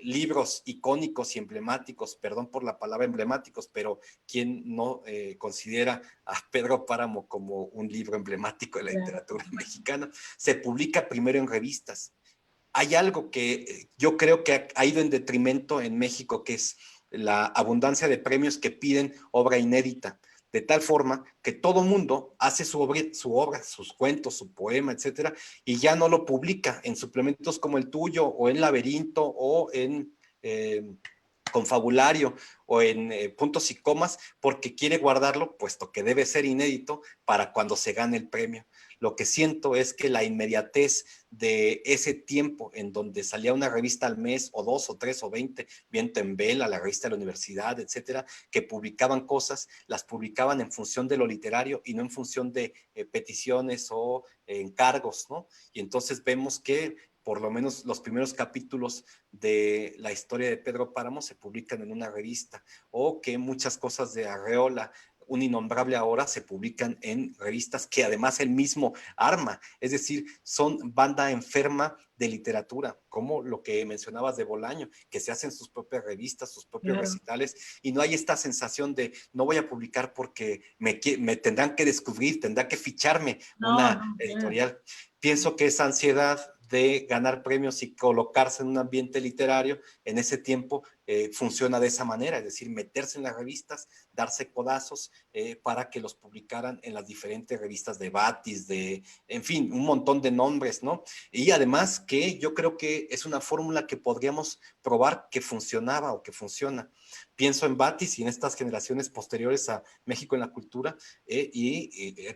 libros icónicos y emblemáticos, perdón por la palabra emblemáticos, pero ¿quién no considera a Pedro Páramo como un libro emblemático de la Claro. literatura mexicana? Se publica primero en revistas. Hay algo que yo creo que ha ido en detrimento en México, que es la abundancia de premios que piden obra inédita, de tal forma que todo mundo hace su obra, sus cuentos, su poema, etcétera, y ya no lo publica en suplementos como el tuyo, o en Laberinto, o en Confabulario, o en Puntos y Comas, porque quiere guardarlo, puesto que debe ser inédito, para cuando se gane el premio. Lo que siento es que la inmediatez de ese tiempo en donde salía una revista al mes, o dos, o tres, o 20, Viento en Vela, la revista de la universidad, etcétera, que publicaban cosas, las publicaban en función de lo literario y no en función de peticiones o encargos, ¿no? Y entonces vemos que por lo menos los primeros capítulos de la historia de Pedro Páramo se publican en una revista, o que muchas cosas de Arreola, un innombrable ahora, se publican en revistas que además él mismo arma, es decir, son banda enferma de literatura, como lo que mencionabas de Bolaño, que se hacen sus propias revistas, sus propios Claro. recitales, y no hay esta sensación de no voy a publicar porque me tendrán que descubrir, tendrá que ficharme No, una no, claro. editorial. Pienso que esa ansiedad de ganar premios y colocarse en un ambiente literario en ese tiempo funciona de esa manera, es decir, meterse en las revistas, darse codazos para que los publicaran en las diferentes revistas de Batis, en fin, un montón de nombres, ¿no? Y además que yo creo que es una fórmula que podríamos probar que funcionaba o que funciona. Pienso en Batis y en estas generaciones posteriores a México en la cultura,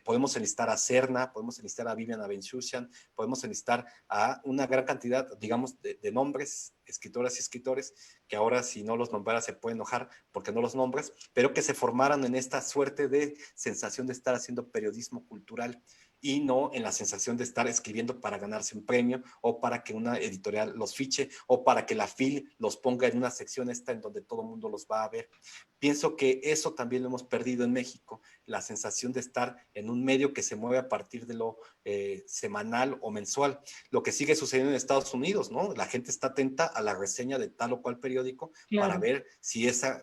podemos enlistar a Serna, podemos enlistar a Vivian Abenchushan, podemos enlistar a una gran cantidad, digamos, de nombres, escritoras y escritores, que ahora si no los nombrara se puede enojar porque no los nombres, pero que se formaran en esta suerte de sensación de estar haciendo periodismo cultural y no en la sensación de estar escribiendo para ganarse un premio o para que una editorial los fiche o para que la FIL los ponga en una sección esta en donde todo el mundo los va a ver. Pienso que eso también lo hemos perdido en México, la sensación de estar en un medio que se mueve a partir de lo semanal o mensual. Lo que sigue sucediendo en Estados Unidos, ¿no? La gente está atenta a la reseña de tal o cual periódico para Claro. ver si esa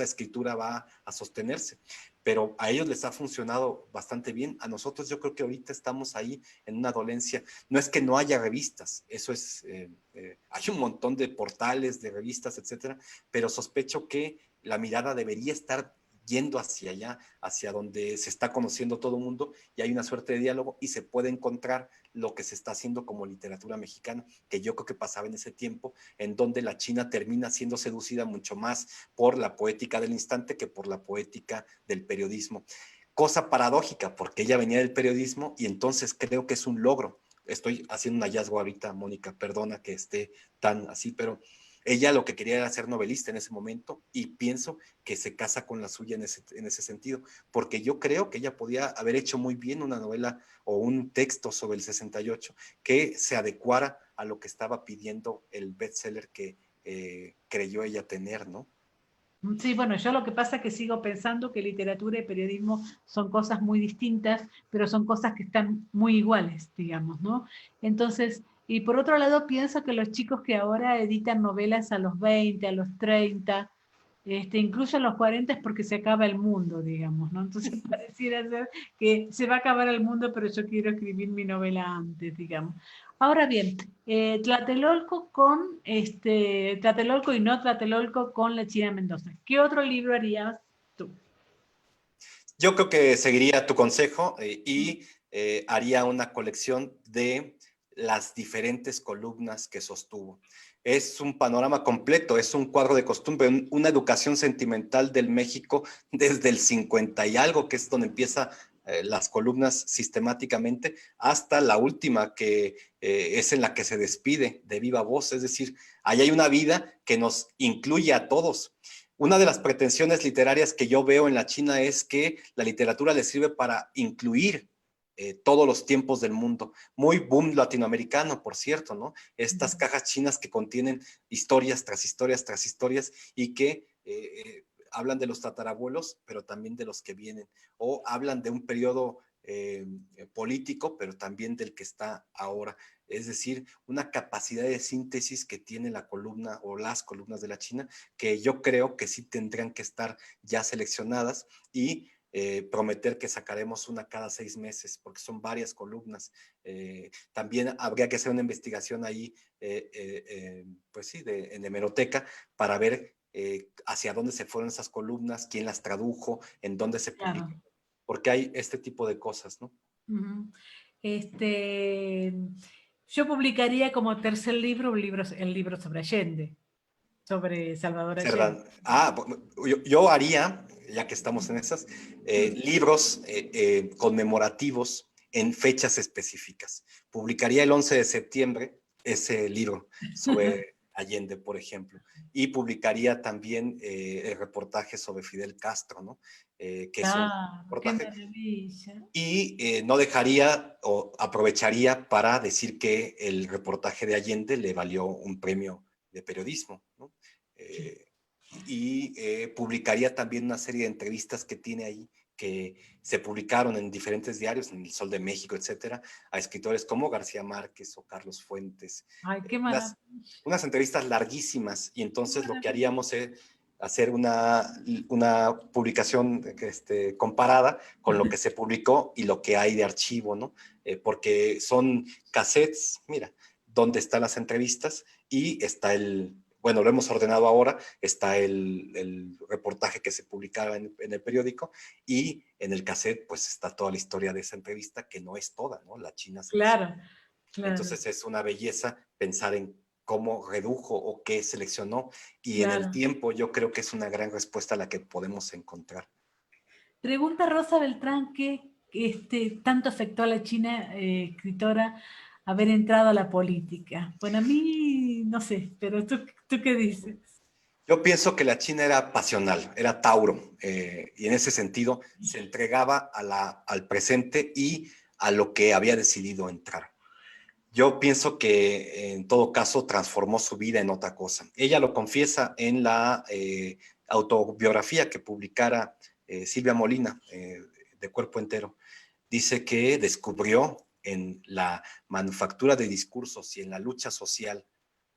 escritura va a sostenerse. Pero a ellos les ha funcionado bastante bien. A nosotros yo creo que ahorita estamos ahí en una dolencia. No es que no haya revistas, eso es, hay un montón de portales, de revistas, etcétera, pero sospecho que la mirada debería estar yendo hacia allá, hacia donde se está conociendo todo el mundo y hay una suerte de diálogo y se puede encontrar lo que se está haciendo como literatura mexicana, que yo creo que pasaba en ese tiempo, en donde la China termina siendo seducida mucho más por la poética del instante que por la poética del periodismo. Cosa paradójica, porque ella venía del periodismo y entonces creo que es un logro. Estoy haciendo un hallazgo ahorita, Mónica, perdona que esté tan así, pero Ella lo que quería era ser novelista en ese momento y pienso que se casa con la suya en ese sentido, porque yo creo que ella podía haber hecho muy bien una novela o un texto sobre el 68 que se adecuara a lo que estaba pidiendo el bestseller que creyó ella tener, ¿no? Sí, bueno, yo lo que pasa es que sigo pensando que literatura y periodismo son cosas muy distintas, pero son cosas que están muy iguales, digamos, ¿no? Entonces, y por otro lado, pienso que los chicos que ahora editan novelas a los 20, a los 30, incluso a los 40 es porque se acaba el mundo, digamos, ¿no? Entonces pareciera ser que se va a acabar el mundo, pero yo quiero escribir mi novela antes, digamos. Ahora bien, Tlatelolco y no Tlatelolco con la China Mendoza. ¿Qué otro libro harías tú? Yo creo que seguiría tu consejo y haría una colección de las diferentes columnas que sostuvo. Es un panorama completo, es un cuadro de costumbre, una educación sentimental del México desde el 50 y algo, que es donde empieza las columnas sistemáticamente, hasta la última, que es en la que se despide de viva voz. Es decir, ahí hay una vida que nos incluye a todos. Una de las pretensiones literarias que yo veo en la China es que la literatura le sirve para incluir todos los tiempos del mundo. Muy boom latinoamericano, por cierto, ¿no? Estas cajas chinas que contienen historias tras historias tras historias y que hablan de los tatarabuelos, pero también de los que vienen, o hablan de un periodo político, pero también del que está ahora. Es decir, una capacidad de síntesis que tiene la columna o las columnas de la China, que yo creo que sí tendrían que estar ya seleccionadas y prometer que sacaremos una cada 6 meses, porque son varias columnas. También habría que hacer una investigación ahí, pues sí, en hemeroteca, para ver hacia dónde se fueron esas columnas, quién las tradujo, en dónde se Claro. publicó, porque hay este tipo de cosas, ¿no? Uh-huh. Este, yo publicaría como tercer libro el libro sobre Allende, sobre Salvador Allende. Cerdán. Yo haría, ya que estamos en esas, libros conmemorativos en fechas específicas. Publicaría el 11 de septiembre ese libro sobre Allende, por ejemplo, y publicaría también el reportaje sobre Fidel Castro, ¿no? Que es un Claro, qué reportaje. maravilla. Y no dejaría o aprovecharía para decir que el reportaje de Allende le valió un premio de periodismo, ¿no? Eh, y publicaría también una serie de entrevistas que tiene ahí, que se publicaron en diferentes diarios, en El Sol de México, etcétera, a escritores como García Márquez o Carlos Fuentes. Ay, qué Unas, maravilla. unas entrevistas larguísimas, y Qué entonces lo que maravilla. haríamos es hacer una publicación comparada con lo que se publicó y lo que hay de archivo, ¿no? Porque son cassettes, mira, donde están las entrevistas y está bueno, lo hemos ordenado ahora, está el reportaje que se publicaba en el periódico, y en el cassette pues está toda la historia de esa entrevista, que no es toda, ¿no? La China selecciona. Claro, claro, Entonces es una belleza pensar en cómo redujo o qué seleccionó, y en el claro. tiempo yo creo que es una gran respuesta a la que podemos encontrar. Pregunta Rosa Beltrán, ¿qué tanto afectó a la China escritora haber entrado a la política? Bueno, a mí no sé, pero ¿tú qué dices? Yo pienso que la China era pasional, era Tauro, y en ese sentido se entregaba al presente y a lo que había decidido entrar. Yo pienso que en todo caso transformó su vida en otra cosa. Ella lo confiesa en la autobiografía que publicara Silvia Molina, de Cuerpo Entero. Dice que descubrió en la manufactura de discursos y en la lucha social,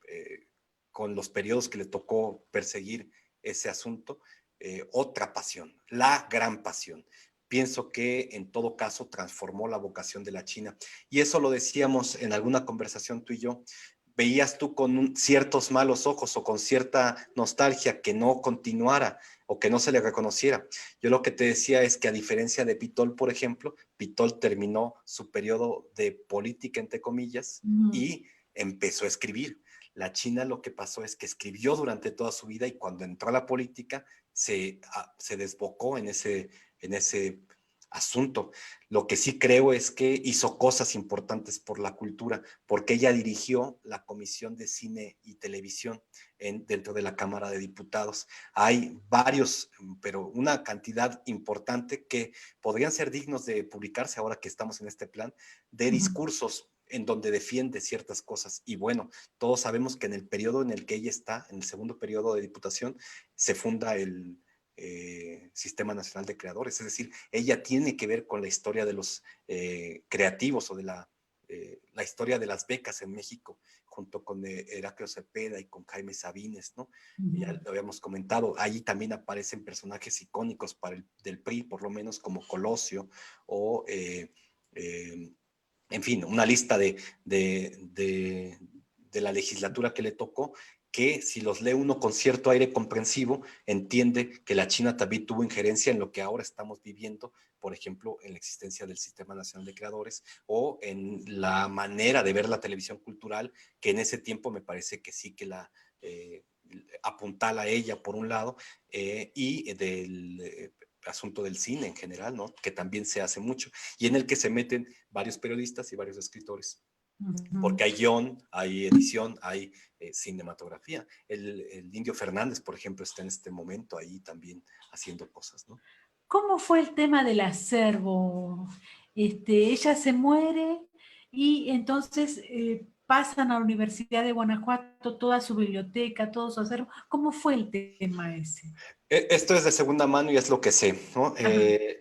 eh, con los periodos que le tocó perseguir ese asunto, otra pasión, la gran pasión. Pienso que en todo caso transformó la vocación de la China. Y eso lo decíamos en alguna conversación tú y yo. Veías tú con ciertos malos ojos o con cierta nostalgia que no continuara o que no se le reconociera. Yo lo que te decía es que, a diferencia de Pitol, por ejemplo, Pitol terminó su periodo de política, entre comillas, Mm, y empezó a escribir. La China lo que pasó es que escribió durante toda su vida, y cuando entró a la política se desbocó en ese asunto. Lo que sí creo es que hizo cosas importantes por la cultura, porque ella dirigió la Comisión de Cine y Televisión dentro de la Cámara de Diputados. Hay varios, pero una cantidad importante que podrían ser dignos de publicarse ahora que estamos en este plan, de discursos en donde defiende ciertas cosas. Y bueno, todos sabemos que en el periodo en el que ella está, en el segundo periodo de diputación, se funda el Sistema Nacional de Creadores. Es decir, ella tiene que ver con la historia de los creativos o de la historia de las becas en México, junto con Heraclio Cepeda y con Jaime Sabines, ¿no? Ya lo habíamos comentado, allí también aparecen personajes icónicos del PRI, por lo menos como Colosio o en fin, una lista de la legislatura que le tocó, que si los lee uno con cierto aire comprensivo, entiende que la China también tuvo injerencia en lo que ahora estamos viviendo, por ejemplo, en la existencia del Sistema Nacional de Creadores o en la manera de ver la televisión cultural, que en ese tiempo me parece que sí que la apuntala a ella por un lado, y del asunto del cine en general, ¿no? Que también se hace mucho, y en el que se meten varios periodistas y varios escritores, porque hay guión, hay edición, hay cinematografía. El Indio Fernández, por ejemplo, está en este momento ahí también haciendo cosas, ¿no? ¿Cómo fue el tema del acervo? Ella se muere y entonces pasan a la Universidad de Guanajuato toda su biblioteca, todo su acervo. ¿Cómo fue el tema ese? Esto es de segunda mano y es lo que sé, ¿no?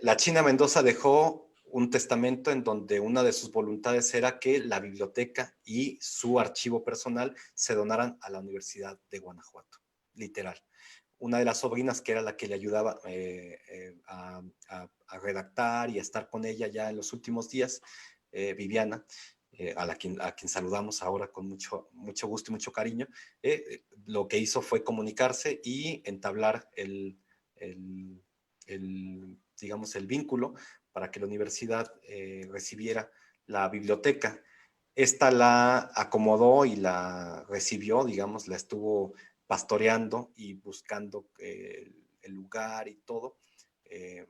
La China Mendoza dejó un testamento en donde una de sus voluntades era que la biblioteca y su archivo personal se donaran a la Universidad de Guanajuato, literal. Una de las sobrinas, que era la que le ayudaba a redactar y a estar con ella ya en los últimos días, Viviana, a quien saludamos ahora con mucho gusto y mucho cariño, lo que hizo fue comunicarse y entablar digamos, el vínculo para que la universidad recibiera la biblioteca. Esta la acomodó y la recibió, digamos, la estuvo pastoreando y buscando el lugar y todo. Eh,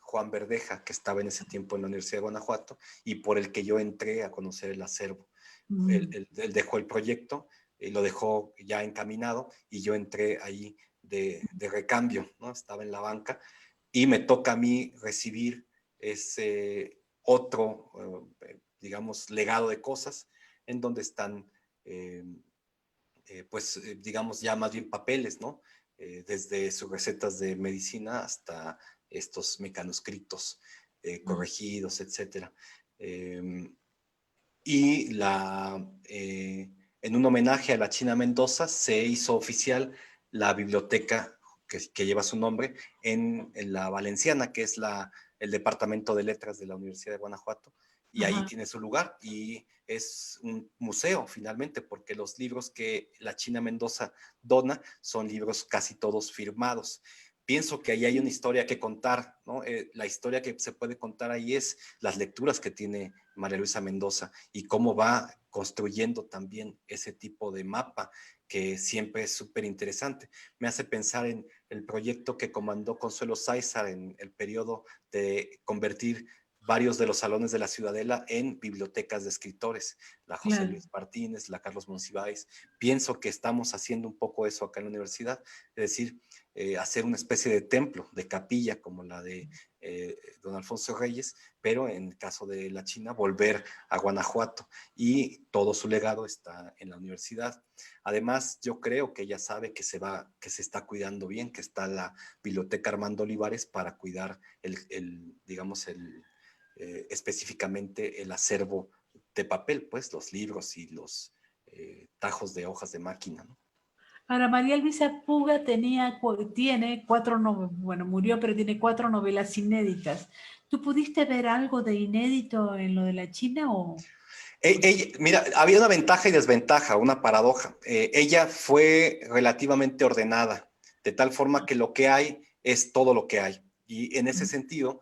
Juan Verdeja, que estaba en ese tiempo en la Universidad de Guanajuato, y por el que yo entré a conocer el acervo. Él dejó el proyecto, lo dejó ya encaminado, y yo entré ahí de recambio, ¿no? Estaba en la banca, y me toca a mí recibir ese otro, digamos, legado de cosas, en donde están, pues, digamos, ya más bien papeles, ¿no? Desde sus recetas de medicina hasta estos mecanoscritos corregidos, etcétera. Y en un homenaje a la China Mendoza se hizo oficial la biblioteca que lleva su nombre en la Valenciana, que es el Departamento de Letras de la Universidad de Guanajuato, y ahí Ajá. tiene su lugar, y es un museo finalmente, porque los libros que la China Mendoza dona son libros casi todos firmados. Pienso que ahí hay una historia que contar, ¿no? La historia que se puede contar ahí es las lecturas que tiene María Luisa Mendoza y cómo va construyendo también ese tipo de mapa, que siempre es súper interesante. Me hace pensar en el proyecto que comandó Consuelo Sáizar en el periodo de convertir varios de los salones de la Ciudadela en bibliotecas de escritores, la José Claro. Luis Martínez, la Carlos Monsiváis. Pienso que estamos haciendo un poco eso acá en la universidad, es decir, hacer una especie de templo, de capilla, como la de don Alfonso Reyes, pero en el caso de la China, volver a Guanajuato, y todo su legado está en la universidad. Además, yo creo que ella sabe que se está cuidando bien, que está la Biblioteca Armando Olivares para cuidar digamos, específicamente el acervo de papel, pues los libros y los tajos de hojas de máquina, ¿no? Ahora, María Luisa Puga tiene cuatro novelas, bueno, murió, pero tiene cuatro novelas inéditas. ¿Tú pudiste ver algo de inédito en lo de la China o...? Mira, había una ventaja y desventaja, una paradoja. Ella fue relativamente ordenada, de tal forma que lo que hay es todo lo que hay. Y en ese sentido,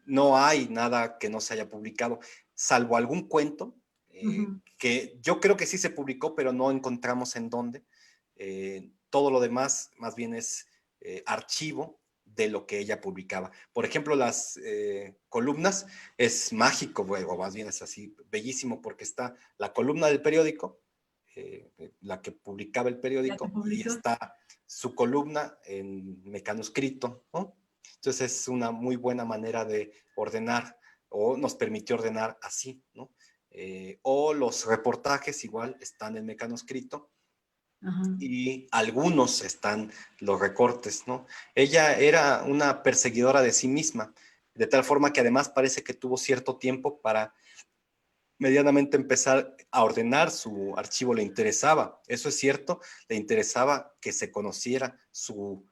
no hay nada que no se haya publicado, salvo algún cuento, Ujú. que yo creo que sí se publicó, pero no encontramos en dónde. Todo lo demás más bien es archivo de lo que ella publicaba. Por ejemplo, las columnas es mágico, o más bien es así, bellísimo, porque está la columna del periódico, la que publicaba el La que periódico, y publicó. está su columna en mecanoscrito, ¿no? Entonces es una muy buena manera de ordenar, o nos permitió ordenar así, ¿no? O los reportajes igual están en mecanoscrito, Ajá. y algunos están los recortes, ¿no? Ella era una perseguidora de sí misma, de tal forma que además parece que tuvo cierto tiempo para medianamente empezar a ordenar su archivo. Le interesaba, eso es cierto, le interesaba que se conociera su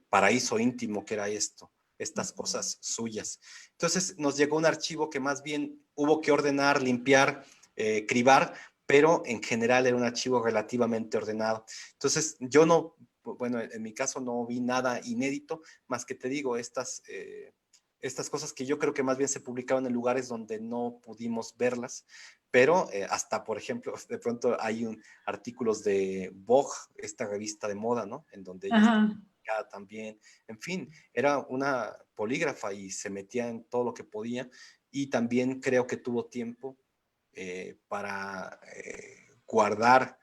paraíso íntimo, que era esto, estas cosas suyas. Entonces nos llegó un archivo que más bien hubo que ordenar, limpiar, cribar, pero en general era un archivo relativamente ordenado. Entonces yo no, bueno, en mi caso no vi nada inédito, más que te digo, estas cosas que yo creo que más bien se publicaban en lugares donde no pudimos verlas, pero hasta, por ejemplo, de pronto hay artículos de Vogue, esta revista de moda, ¿no? En donde ella está Ajá. publicada también. En fin, era una polígrafa y se metía en todo lo que podía, y también creo que tuvo tiempo para guardar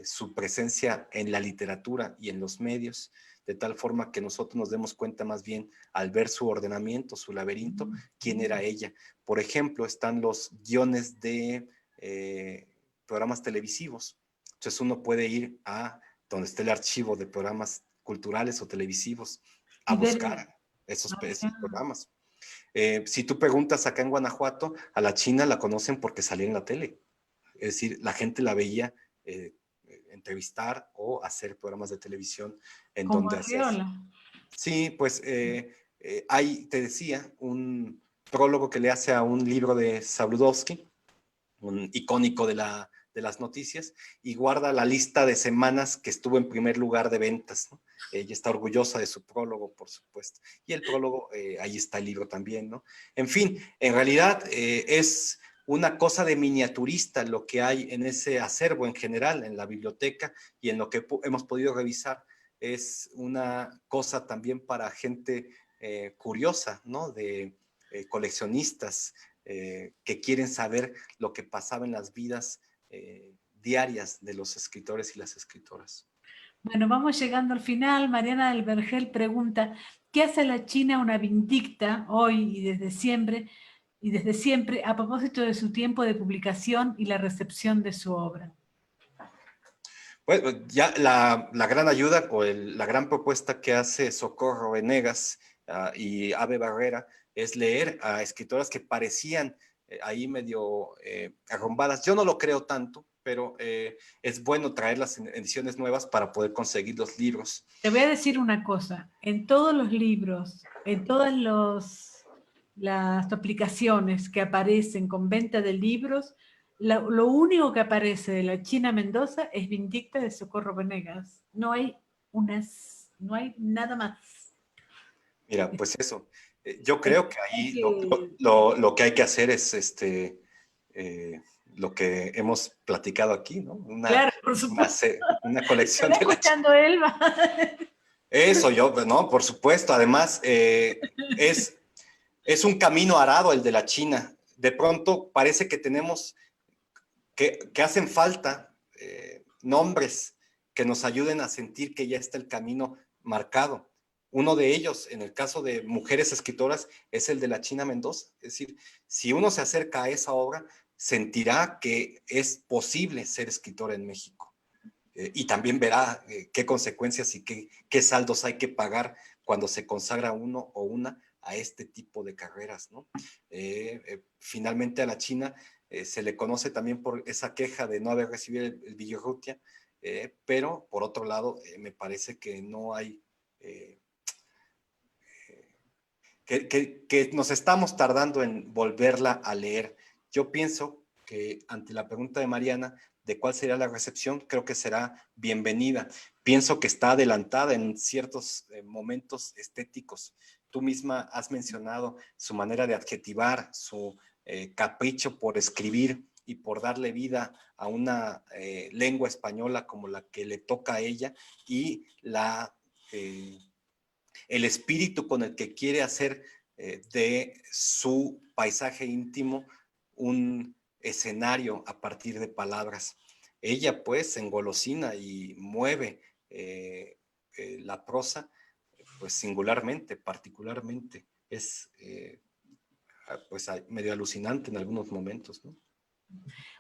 su presencia en la literatura y en los medios, de tal forma que nosotros nos demos cuenta más bien al ver su ordenamiento, su laberinto, quién era ella. Por ejemplo, están los guiones de programas televisivos. Entonces uno puede ir a donde esté el archivo de programas culturales o televisivos a Y ver. buscar esos Ah, programas. Si tú preguntas acá en Guanajuato, a la China la conocen porque salía en la tele. Es decir, la gente la veía eh, entrevistar o hacer programas de televisión en como donde hacía. Arriola. Sí, pues hay, te decía, un prólogo que le hace a un libro de Sabludowski, un icónico de las noticias, y guarda la lista de semanas que estuvo en primer lugar de ventas, ¿no? Ella está orgullosa de su prólogo, por supuesto. Y el prólogo, ahí está el libro también, ¿no? En fin, en realidad es una cosa de miniaturista lo que hay en ese acervo en general, en la biblioteca y en lo que hemos podido revisar. Es una cosa también para gente curiosa, ¿no? De coleccionistas que quieren saber lo que pasaba en las vidas diarias de los escritores y las escritoras. Bueno, vamos llegando al final. Mariana del Vergel pregunta, ¿qué hace la China una vindicta hoy y desde siempre a propósito de su tiempo de publicación y la recepción de su obra? Pues ya la gran ayuda o la gran propuesta que hace Socorro Venegas y Ave Barrera es leer a escritoras que parecían ahí medio arrumbadas. Yo no lo creo tanto, pero es bueno traerlas en ediciones nuevas para poder conseguir los libros. Te voy a decir una cosa, en todos los libros, en todas las aplicaciones que aparecen con venta de libros, lo único que aparece de la China Mendoza es Vindicta de Socorro Venegas. No hay nada más. Mira, pues eso. Yo Hay, creo que hay ahí que, lo que hay que hacer es eh, lo que hemos platicado aquí, ¿no? claro, por supuesto. Una ¿Me colección está de la China. escuchando Elba? Eso yo, pues, no, por supuesto. Además, es un camino arado el de la China. De pronto parece que tenemos que hacen falta nombres que nos ayuden a sentir que ya está el camino marcado. Uno de ellos, en el caso de mujeres escritoras, es el de la China Mendoza. Es decir, si uno se acerca a esa obra, sentirá que es posible ser escritora en México. Y también verá qué consecuencias y qué saldos hay que pagar cuando se consagra uno o una a este tipo de carreras, ¿no? Finalmente a la China se le conoce también por esa queja de no haber recibido el Villarrutia, pero por otro lado me parece que no hay, que nos estamos tardando en volverla a leer. Yo pienso que ante la pregunta de Mariana de cuál sería la recepción, creo que será bienvenida. Pienso que está adelantada en ciertos momentos estéticos. Tú misma has mencionado su manera de adjetivar, su capricho por escribir y por darle vida a una lengua española como la que le toca a ella, y el espíritu con el que quiere hacer de su paisaje íntimo un escenario a partir de palabras. Ella pues engolosina y mueve la prosa pues singularmente, particularmente. Es pues medio alucinante en algunos momentos, ¿no?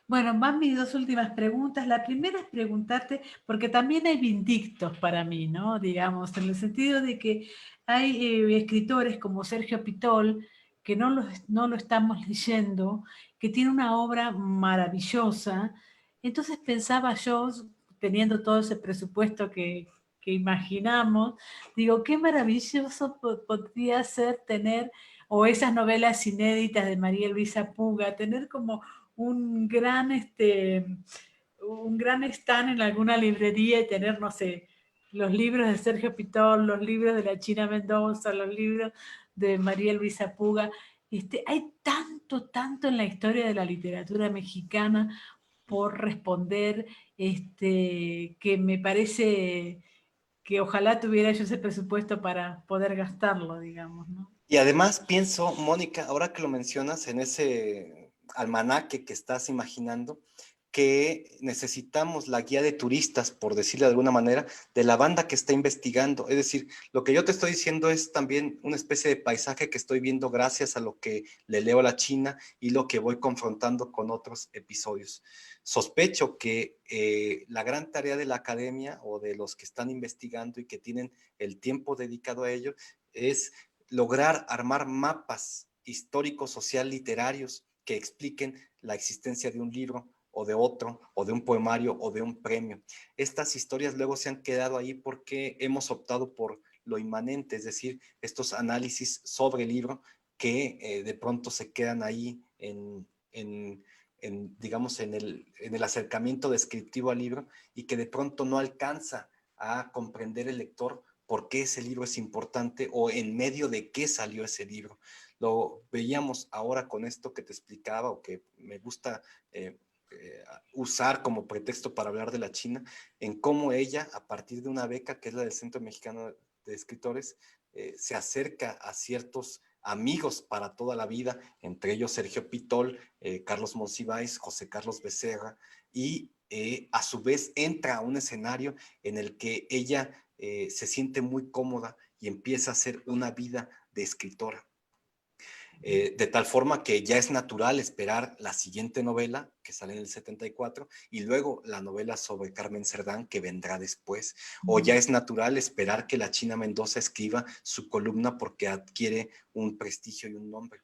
Bueno, van mis dos últimas preguntas. La primera es preguntarte, porque también hay vindictos para mí, ¿no? Digamos, en el sentido de que hay escritores como Sergio Pitol, que no lo estamos leyendo, que tiene una obra maravillosa. Entonces pensaba yo, teniendo todo ese presupuesto que imaginamos, digo, qué maravilloso podría ser tener, o esas novelas inéditas de María Luisa Puga, tener como un gran stand en alguna librería y tener, no sé, los libros de Sergio Pitol, los libros de la China Mendoza, los libros de María Luisa Puga. Hay tanto en la historia de la literatura mexicana por responder, que me parece que ojalá tuviera yo ese presupuesto para poder gastarlo, digamos, ¿no? Y además pienso, Mónica, ahora que lo mencionas en ese almanaque que estás imaginando, que necesitamos la guía de turistas, por decirlo de alguna manera, de la banda que está investigando. Es decir, lo que yo te estoy diciendo es también una especie de paisaje que estoy viendo gracias a lo que le leo a la China y lo que voy confrontando con otros episodios. Sospecho que la gran tarea de la academia o de los que están investigando y que tienen el tiempo dedicado a ello es lograr armar mapas históricos, social, literarios que expliquen la existencia de un libro o de otro, o de un poemario, o de un premio. Estas historias luego se han quedado ahí porque hemos optado por lo inmanente, es decir, estos análisis sobre el libro que de pronto se quedan ahí digamos, en el acercamiento descriptivo al libro y que de pronto no alcanza a comprender el lector por qué ese libro es importante o en medio de qué salió ese libro. Lo veíamos ahora con esto que te explicaba o que me gusta usar como pretexto para hablar de la China, en cómo ella, a partir de una beca que es la del Centro Mexicano de Escritores, se acerca a ciertos amigos para toda la vida, entre ellos Sergio Pitol, Carlos Monsiváis, José Carlos Becerra, y a su vez entra a un escenario en el que ella se siente muy cómoda y empieza a hacer una vida de escritora. De tal forma que ya es natural esperar la siguiente novela que sale en el 74 y luego la novela sobre Carmen Cerdán que vendrá después, o ya es natural esperar que la China Mendoza escriba su columna porque adquiere un prestigio y un nombre.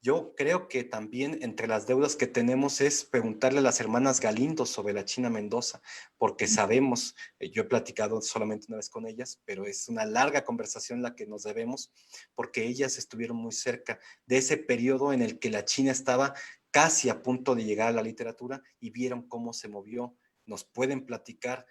Yo creo que también entre las deudas que tenemos es preguntarle a las hermanas Galindo sobre la China Mendoza, porque sabemos, yo he platicado solamente una vez con ellas, pero es una larga conversación la que nos debemos, porque ellas estuvieron muy cerca de ese periodo en el que la China estaba casi a punto de llegar a la literatura y vieron cómo se movió. Nos pueden platicar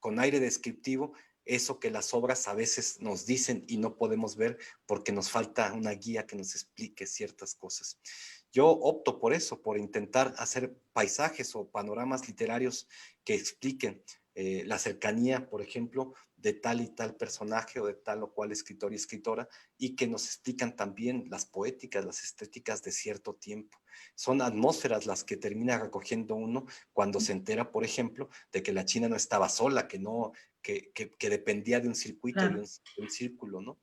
con aire descriptivo eso que las obras a veces nos dicen y no podemos ver porque nos falta una guía que nos explique ciertas cosas. Yo opto por eso, por intentar hacer paisajes o panoramas literarios que expliquen la cercanía, por ejemplo, de tal y tal personaje o de tal o cual escritor y escritora, y que nos explican también las poéticas, las estéticas de cierto tiempo. Son atmósferas las que termina recogiendo uno cuando se entera, por ejemplo, de que la China no estaba sola, que no, que dependía de un circuito, Claro. de un círculo, ¿no?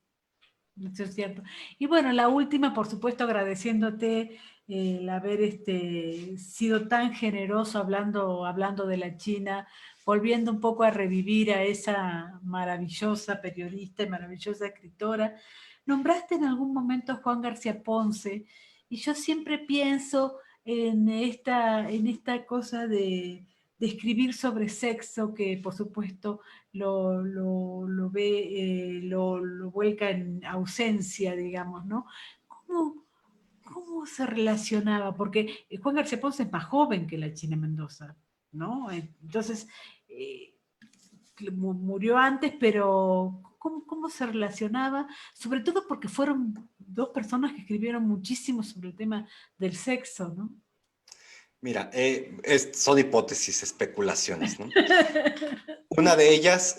Eso es cierto. Y bueno, la última, por supuesto, agradeciéndote el haber sido tan generoso hablando de la China, volviendo un poco a revivir a esa maravillosa periodista y maravillosa escritora. Nombraste en algún momento a Juan García Ponce, y yo siempre pienso en esta cosa de escribir sobre sexo, que por supuesto lo ve, lo vuelca en ausencia, digamos, ¿no? ¿Cómo, cómo se relacionaba? Porque Juan García Ponce es más joven que la China Mendoza, ¿no? Entonces, eh, murió antes, pero ¿cómo se relacionaba? Sobre todo porque fueron dos personas que escribieron muchísimo sobre el tema del sexo, ¿no? Mira, son hipótesis, especulaciones, ¿no? Una de ellas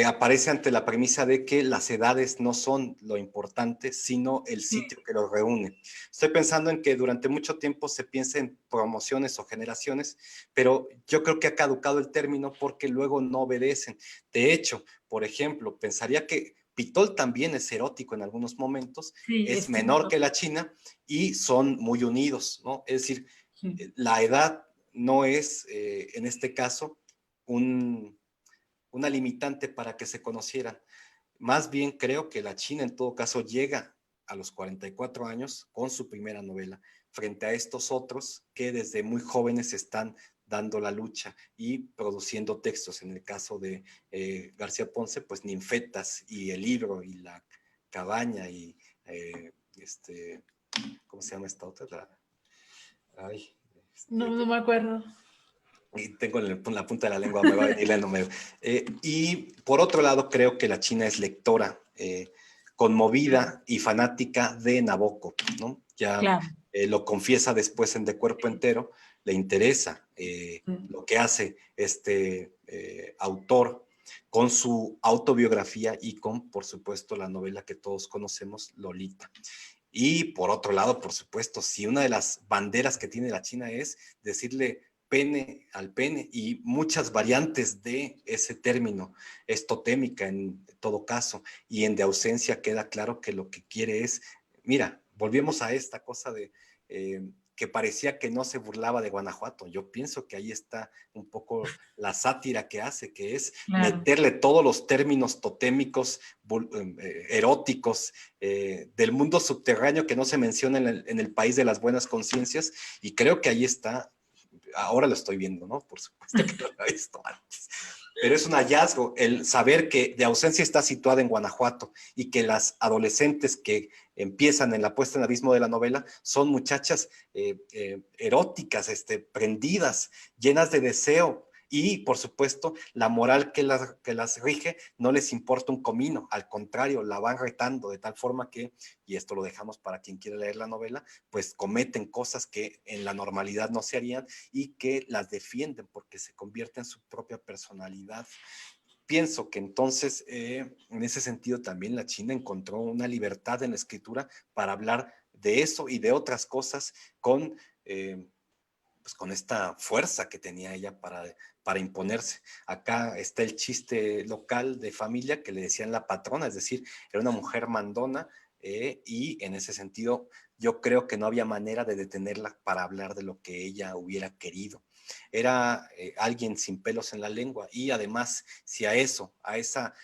aparece ante la premisa de que las edades no son lo importante, sino el Sí, sitio que los reúne. Estoy pensando en que durante mucho tiempo se piensa en promociones o generaciones, pero yo creo que ha caducado el término porque luego no obedecen. De hecho, por ejemplo, pensaría que Pitol también es erótico en algunos momentos, sí, es es menor cierto. que la China y son muy unidos, ¿no? Es decir, Sí. la edad no es, en este caso, un una limitante para que se conocieran. Más bien creo que la China en todo caso llega a los 44 años con su primera novela, frente a estos otros que desde muy jóvenes están dando la lucha y produciendo textos. En el caso de García Ponce, pues Ninfetas y el libro y la cabaña y ¿cómo se llama esta otra? Ay, No, no me acuerdo. y tengo en la punta de la lengua, me va a venir el número. Y por otro lado, creo que la China es lectora, conmovida y fanática de Nabokov, ¿no? Ya Claro. lo confiesa después en De Cuerpo Entero, le interesa Sí. lo que hace este autor con su autobiografía y con, por supuesto, la novela que todos conocemos, Lolita. Y por otro lado, por supuesto, si una de las banderas que tiene la China es decirle pene al pene y muchas variantes de ese término, es totémica en todo caso, y en de ausencia queda claro que lo que quiere es, mira, volvemos a esta cosa de que parecía que no se burlaba de Guanajuato. Yo pienso que ahí está un poco la sátira que hace, que es Claro. meterle todos los términos totémicos, eróticos, del mundo subterráneo que no se menciona en el país de las buenas conciencias, y creo que ahí está, ahora lo estoy viendo, ¿no? Por supuesto que no lo he visto antes, pero es un hallazgo el saber que de ausencia está situada en Guanajuato y que las adolescentes que empiezan en la puesta en abismo de la novela son muchachas eróticas, prendidas, llenas de deseo, y por supuesto la moral que las rige no les importa un comino, al contrario, la van retando de tal forma que, y esto lo dejamos para quien quiera leer la novela, pues cometen cosas que en la normalidad no se harían y que las defienden porque se convierte en su propia personalidad. Pienso que entonces, en ese sentido, también la China encontró una libertad en la escritura para hablar de eso y de otras cosas con, pues con esta fuerza que tenía ella para imponerse. Acá está el chiste local de familia que le decían la patrona, es decir, era una mujer mandona, y en ese sentido yo creo que no había manera de detenerla para hablar de lo que ella hubiera querido. Era alguien sin pelos en la lengua, y además si a eso, a esa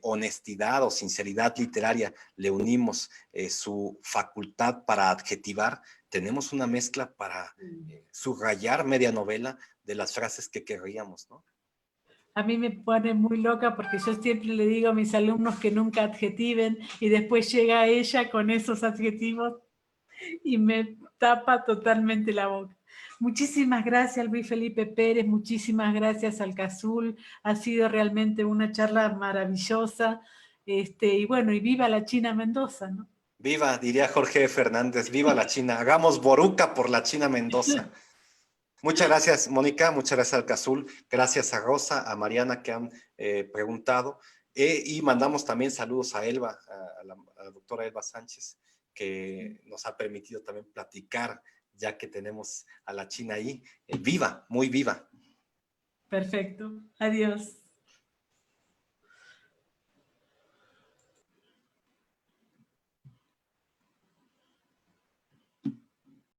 honestidad o sinceridad literaria le unimos su facultad para adjetivar, tenemos una mezcla para subrayar media novela de las frases que querríamos, ¿no? A mí me pone muy loca porque yo siempre le digo a mis alumnos que nunca adjetiven y después llega ella con esos adjetivos y me tapa totalmente la boca. Muchísimas gracias, Luis Felipe Pérez, muchísimas gracias al Cazul, ha sido realmente una charla maravillosa, y bueno, y viva la China Mendoza, ¿no? Viva, diría Jorge Fernández, viva la China, hagamos boruca por la China Mendoza. Muchas gracias, Mónica, muchas gracias al Cazul, gracias a Rosa, a Mariana que han preguntado, y mandamos también saludos a Elba, a la doctora Elba Sánchez, que nos ha permitido también platicar, ya que tenemos a la China ahí, viva, muy viva. Perfecto, adiós.